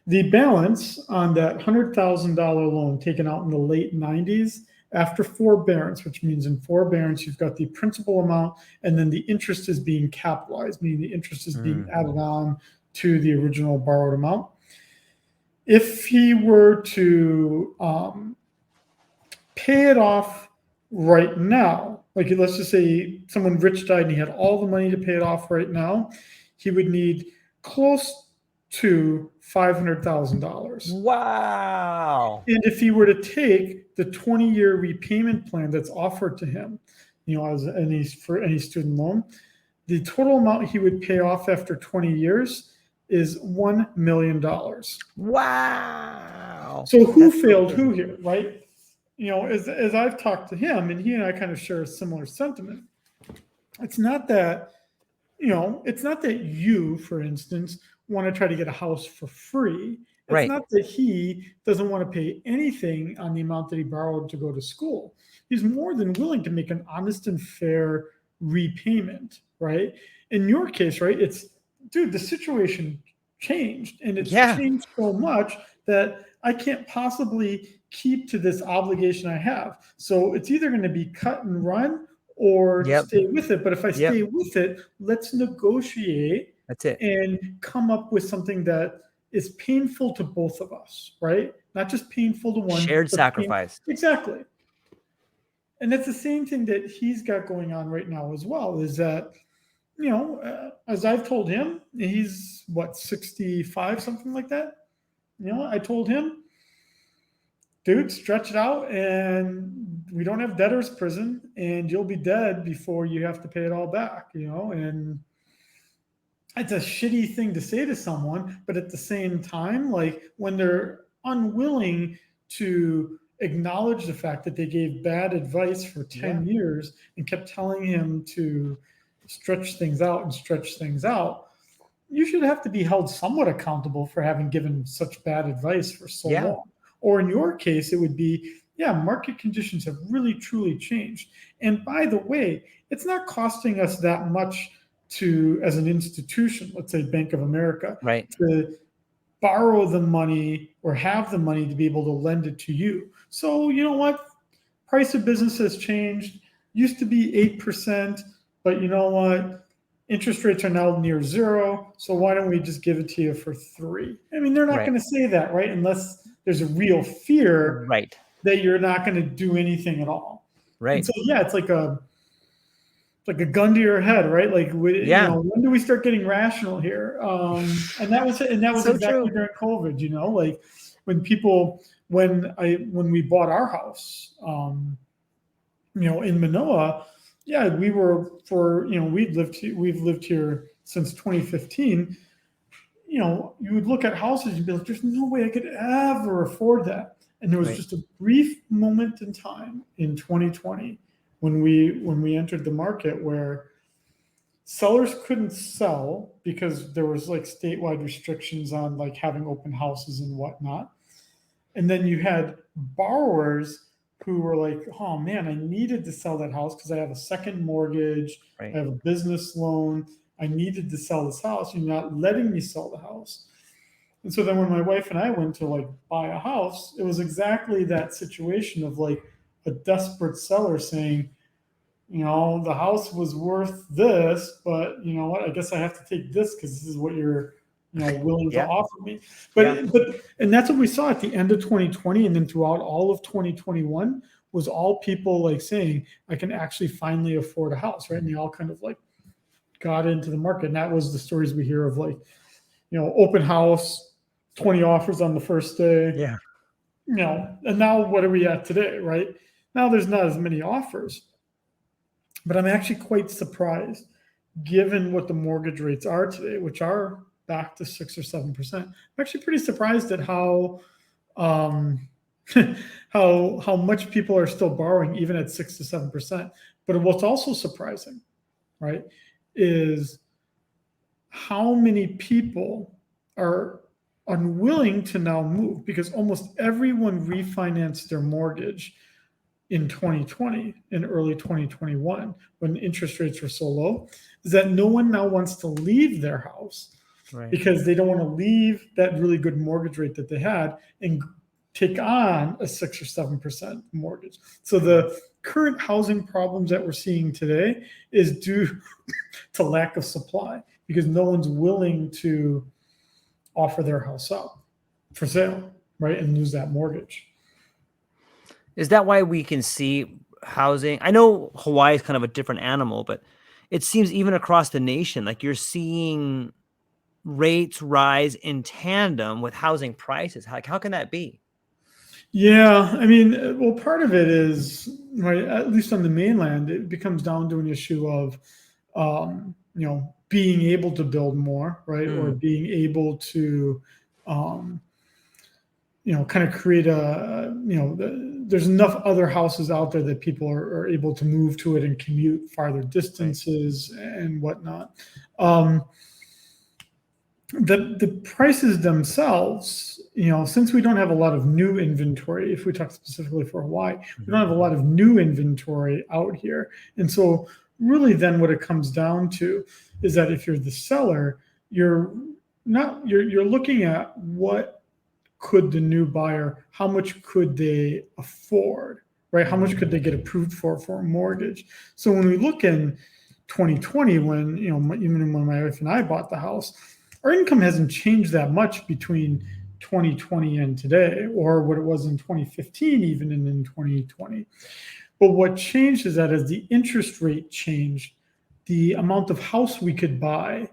The balance on that $100,000 loan taken out in the late 90s after forbearance, which means in forbearance, you've got the principal amount and then the interest is being capitalized, meaning the interest is being added on to the original borrowed amount. If he were to pay it off right now, like let's just say someone rich died and he had all the money to pay it off right now, he would need close to $500,000. Wow. And if he were to take the 20-year repayment plan that's offered to him, for any student loan, the total amount he would pay off after 20 years is $1 million. Wow. So who failed who here, right? As I've talked to him, and he and I kind of share a similar sentiment. It's not that, you, for instance, want to try to get a house for free. It's not that he doesn't want to pay anything on the amount that he borrowed to go to school. He's more than willing to make an honest and fair repayment, right? In your case, right, the situation changed, and it's changed so much that I can't possibly keep to this obligation I have. So it's either going to be cut and run or stay with it. But if I stay with it, let's negotiate. That's it. And come up with something that is painful to both of us, right? Not just painful to one. Shared sacrifice. Exactly. And that's the same thing that he's got going on right now as well, is that, as I've told him, he's 65, something like that. I told him, dude, stretch it out and we don't have debtor's prison and you'll be dead before you have to pay it all back, and it's a shitty thing to say to someone, but at the same time, like when they're unwilling to acknowledge the fact that they gave bad advice for 10 years and kept telling him to stretch things out, you should have to be held somewhat accountable for having given such bad advice for so long. Or in your case, it would be, market conditions have really, truly changed. And by the way, it's not costing us that much as an institution, let's say Bank of America, to borrow the money or have the money to be able to lend it to you. So you know what? Price of business has changed. Used to be 8%, but you know what? Interest rates are now near zero. So why don't we just give it to you for 3%? I mean, they're not going to say that, right? Unless there's a real fear that you're not going to do anything at all. Right. And so it's like a gun to your head, right? Like, when do we start getting rational here? And that was so exactly during COVID. Like when we bought our house, in Manoa, we've lived here since 2015. You would look at houses, you'd be like, there's no way I could ever afford that. And there was just a brief moment in time in 2020 when we entered the market where sellers couldn't sell because there was like statewide restrictions on like having open houses and whatnot. And then you had borrowers who were like, oh man, I needed to sell that house because I have a second mortgage, I have a business loan, I needed to sell this house. You're not letting me sell the house. And so then when my wife and I went to like buy a house, it was exactly that situation of like a desperate seller saying, the house was worth this, but you know what? I guess I have to take this because this is what you're, willing to offer me. But and that's what we saw at the end of 2020 and then throughout all of 2021 was all people like saying, I can actually finally afford a house, right? And they all kind of like got into the market. And that was the stories we hear of, like, open house, 20 offers on the first day, Yeah. and now what are we at today, right? Now there's not as many offers, but I'm actually quite surprised given what the mortgage rates are today, which are back to 6 or 7%. I'm actually pretty surprised at how um, how much people are still borrowing, even at 6 to 7%. But what's also surprising, right, is how many people are unwilling to now move, because almost everyone refinanced their mortgage in 2020 and early 2021 when interest rates were so low, is that no one now wants to leave their house Right. because they don't want to leave that really good mortgage rate that they had and take on a 6 or 7% mortgage. So the current housing problems that we're seeing today is due to lack of supply, because no one's willing to offer their house up for sale, right, and lose that mortgage. Is that why we can see housing? I know Hawaii is kind of a different animal, but it seems even across the nation, like you're seeing rates rise in tandem with housing prices. Like, how can that be? Yeah, I mean, well, part of it is, right, at least on the mainland, it becomes down to an issue of, being able to build more, right, or being able to, kind of create there's enough other houses out there that people are able to move to it and commute farther distances and whatnot. The prices themselves, since we don't have a lot of new inventory, if we talk specifically for Hawaii, we don't have a lot of new inventory out here. And so really then what it comes down to is that if you're the seller, you're looking at what could the new buyer, how much could they afford, right? How much could they get approved for a mortgage? So when we look in 2020, when, even when my wife and I bought the house, our income hasn't changed that much between 2020 and today, or what it was in 2015, even in 2020. But what changed is that as the interest rate changed, the amount of house we could buy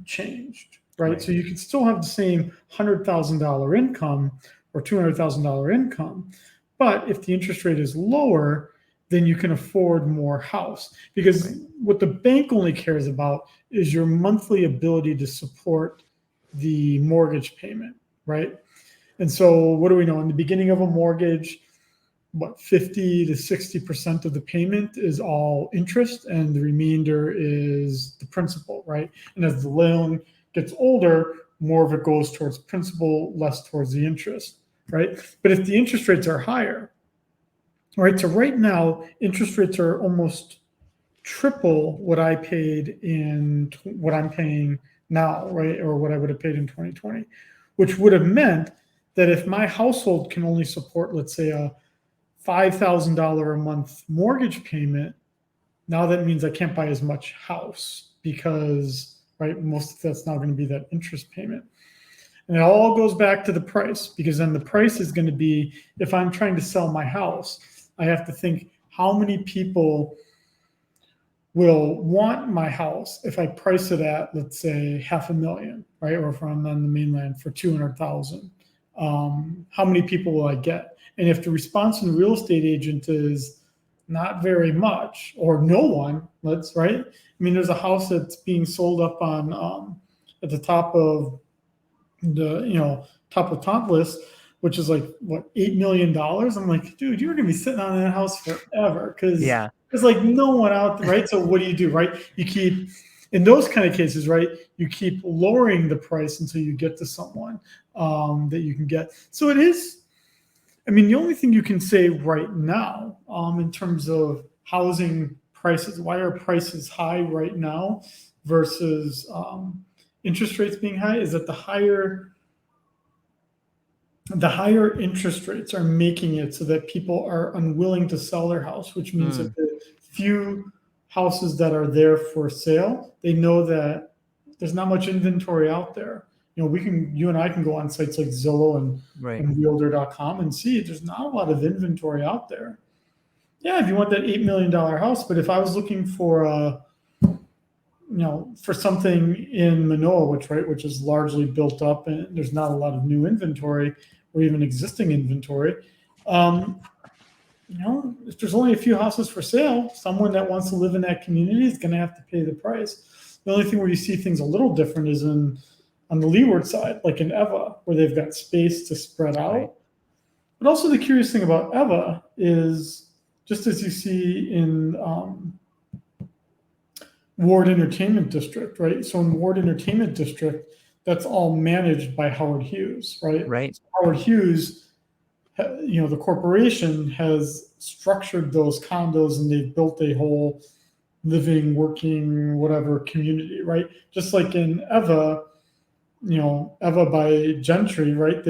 changed, right? So you could still have the same $100,000 income or $200,000 income, but if the interest rate is lower, then you can afford more house, because what the bank only cares about is your monthly ability to support the mortgage payment, right? And so what do we know? In the beginning of a mortgage, 50 to 60% of the payment is all interest, and the remainder is the principal, right? And as the loan gets older, more of it goes towards principal, less towards the interest, right? But if the interest rates are higher, right? So right now, interest rates are almost triple what I paid in what I'm paying now, right? Or what I would have paid in 2020, which would have meant that if my household can only support, let's say, a $5,000 a month mortgage payment, now that means I can't buy as much house, because, right, most of that's now going to be that interest payment. And it all goes back to the price, because then the price is going to be, if I'm trying to sell my house, I have to think how many people will want my house if I price it at, let's say, $500,000, right? Or if I'm on the mainland for 200,000, how many people will I get? And if the response from the real estate agent is not very much or no one, right? I mean, there's a house that's being sold up on at the top of the top list, which is like what, $8 million. I'm like, dude, you're gonna be sitting on that house forever, because there's like no one out there, right? So what do, right? You keep, in those kind of cases, right, you keep lowering the price until you get to someone that you can get. So it is, I mean, the only thing you can say right now in terms of housing prices, why are prices high right now versus interest rates being high, is that the higher interest rates are making it so that people are unwilling to sell their house, which means that the few houses that are there for sale, they know that there's not much inventory out there. You and I can go on sites like Zillow and Realtor.com and see there's not a lot of inventory out there. Yeah, if you want that $8 million house. But if I was looking for for something in Manoa, which is largely built up and there's not a lot of new inventory or even existing inventory. Um, if there's only a few houses for sale, someone that wants to live in that community is going to have to pay the price. The only thing where you see things a little different is on the leeward side, like in Eva, where they've got space to spread out. Right. But also the curious thing about Eva is just as you see in Ward Entertainment District, right? So in Ward Entertainment District, that's all managed by Howard Hughes, right? Right. So Howard Hughes, the corporation has structured those condos and they've built a whole living, working, whatever community, right? Just like in Eva, Eva by Gentry, right?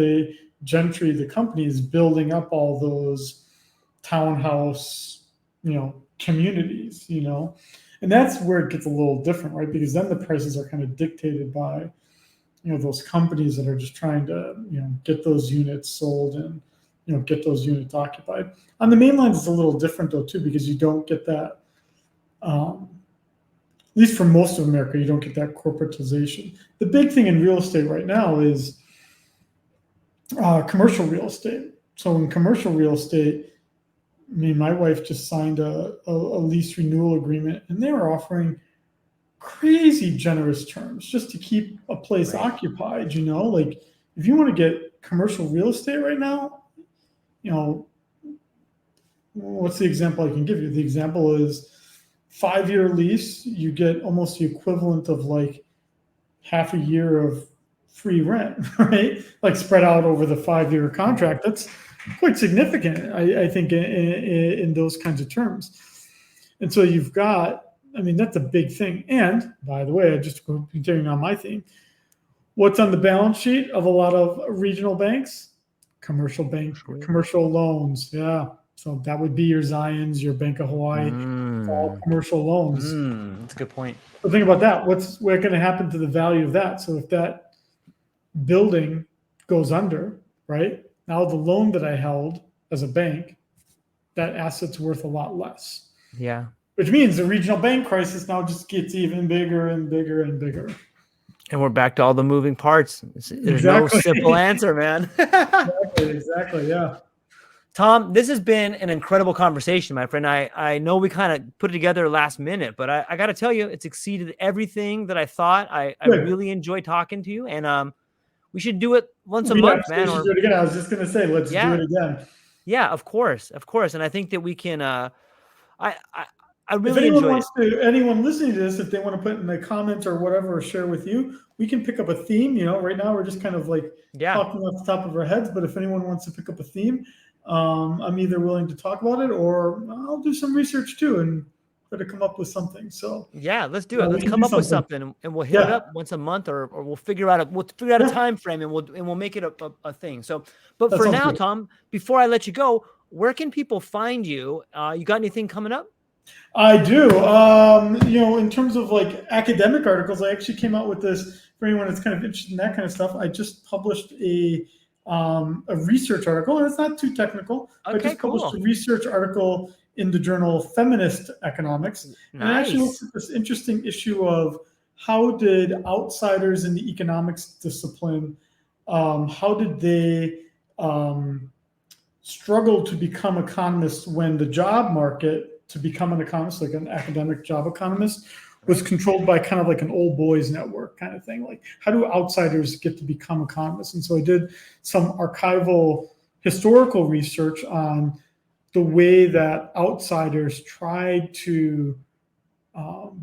Gentry, the company, is building up all those townhouse, communities, and that's where it gets a little different, right? Because then the prices are kind of dictated by, those companies that are just trying to, get those units sold and, get those units occupied. On the main lines, it's a little different though too, because you don't get that. At least for most of America, you don't get that corporatization. The big thing in real estate right now is commercial real estate. So in commercial real estate, I mean, my wife just signed a lease renewal agreement, and they were offering crazy generous terms just to keep a place occupied. Like if you want to get commercial real estate right now, what's the example I can give you? The example is 5-year lease, you get almost the equivalent of like half a year of free rent, right? Like spread out over the 5-year contract. That's quite significant, I think, in those kinds of terms. And so you've got, that's a big thing. And by the way, I just continuing on my theme, what's on the balance sheet of a lot of regional banks? Commercial loans. Yeah. So that would be your Zions, your Bank of Hawaii, all commercial loans. That's a good point. So think about that. What's going to happen to the value of that? So if that building goes under, right? Now the loan that I held as a bank, that asset's worth a lot less. Yeah. Which means the regional bank crisis now just gets even bigger and bigger and bigger. And we're back to all the moving parts. There's no simple answer, man. Exactly. Yeah. Tom, this has been an incredible conversation, my friend. I know we kind of put it together last minute, but I got to tell you, it's exceeded everything that I thought. I really enjoyed talking to you, and we should do it once a month, man. We should do it again. I was just going to say, let's do it again. Yeah, of course. And I think that we can. I really enjoyed it. Anyone listening to this, if they want to put in the comments or whatever, or share with you, we can pick up a theme. Right now we're just kind of like talking off the top of our heads. But if anyone wants to pick up a theme, I'm either willing to talk about it or I'll do some research too and try to come up with something. So yeah, let's do it. Let's come up with something, and we'll hit it up once a month, or we'll figure out a time frame, and we'll make it a thing. So, but for now, Tom, before I let you go, where can people find you? You got anything coming up? I do. In terms of like academic articles, I actually came out with this for anyone that's kind of interested in that kind of stuff. I just published a research article, and it's not too technical. Okay, I just published a research article in the journal Feminist Economics. Nice. And I actually looked at this interesting issue of how did outsiders in the economics discipline, how did they struggle to become economists when the job market to become an economist, like an academic job economist, was controlled by kind of like an old boys network kind of thing. Like, how do outsiders get to become economists? And so I did some archival historical research on the way that outsiders tried to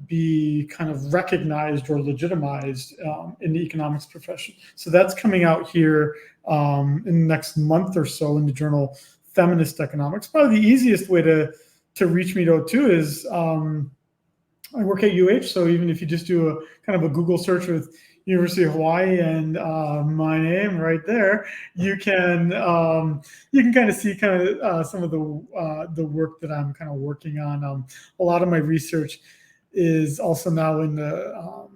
be kind of recognized or legitimized in the economics profession. So that's coming out here in the next month or so in the journal Feminist Economics. Probably the easiest way to reach me though too is I work at UH, so even if you just do a kind of a Google search with University of Hawaii and my name right there, you can kind of see kind of some of the work that I'm kind of working on. A lot of my research is also now in the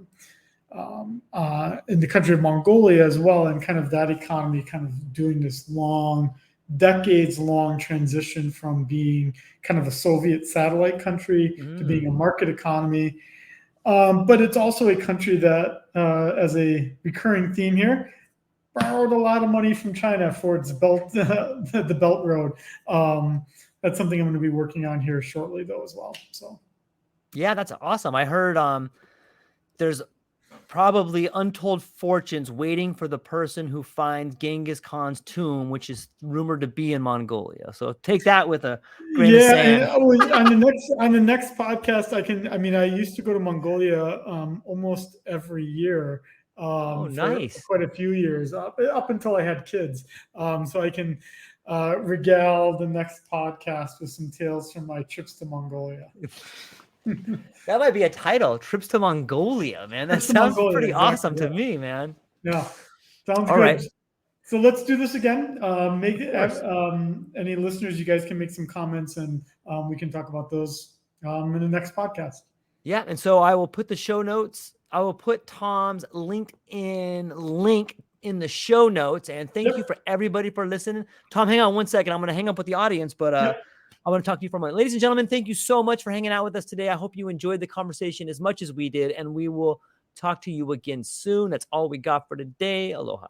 country of Mongolia as well, and kind of that economy, kind of doing this long decades-long transition from being kind of a Soviet satellite country to being a market economy. But it's also a country that, as a recurring theme here, borrowed a lot of money from China for its belt, the Belt Road. That's something I'm going to be working on here shortly, though, as well. So, yeah, that's awesome. I heard there's probably untold fortunes waiting for the person who finds Genghis Khan's tomb, which is rumored to be in Mongolia. So take that with a grain of sand. And on the next podcast, I used to go to Mongolia almost every year. Nice. For quite a few years, up until I had kids. So I can regale the next podcast with some tales from my trips to Mongolia. That might be a title, Trips to Mongolia, man. That sounds pretty awesome to me, man. Yeah, sounds all good. Right. So let's do this again. Any listeners, you guys can make some comments, and we can talk about those in the next podcast. Yeah, and so I will put the show notes. I will put Tom's LinkedIn link in the show notes. And thank you for everybody for listening. Tom, hang on one second. I'm going to hang up with the audience, but I want to talk to you for a moment. Ladies and gentlemen, thank you so much for hanging out with us today. I hope you enjoyed the conversation as much as we did, and we will talk to you again soon. That's all we got for today. Aloha.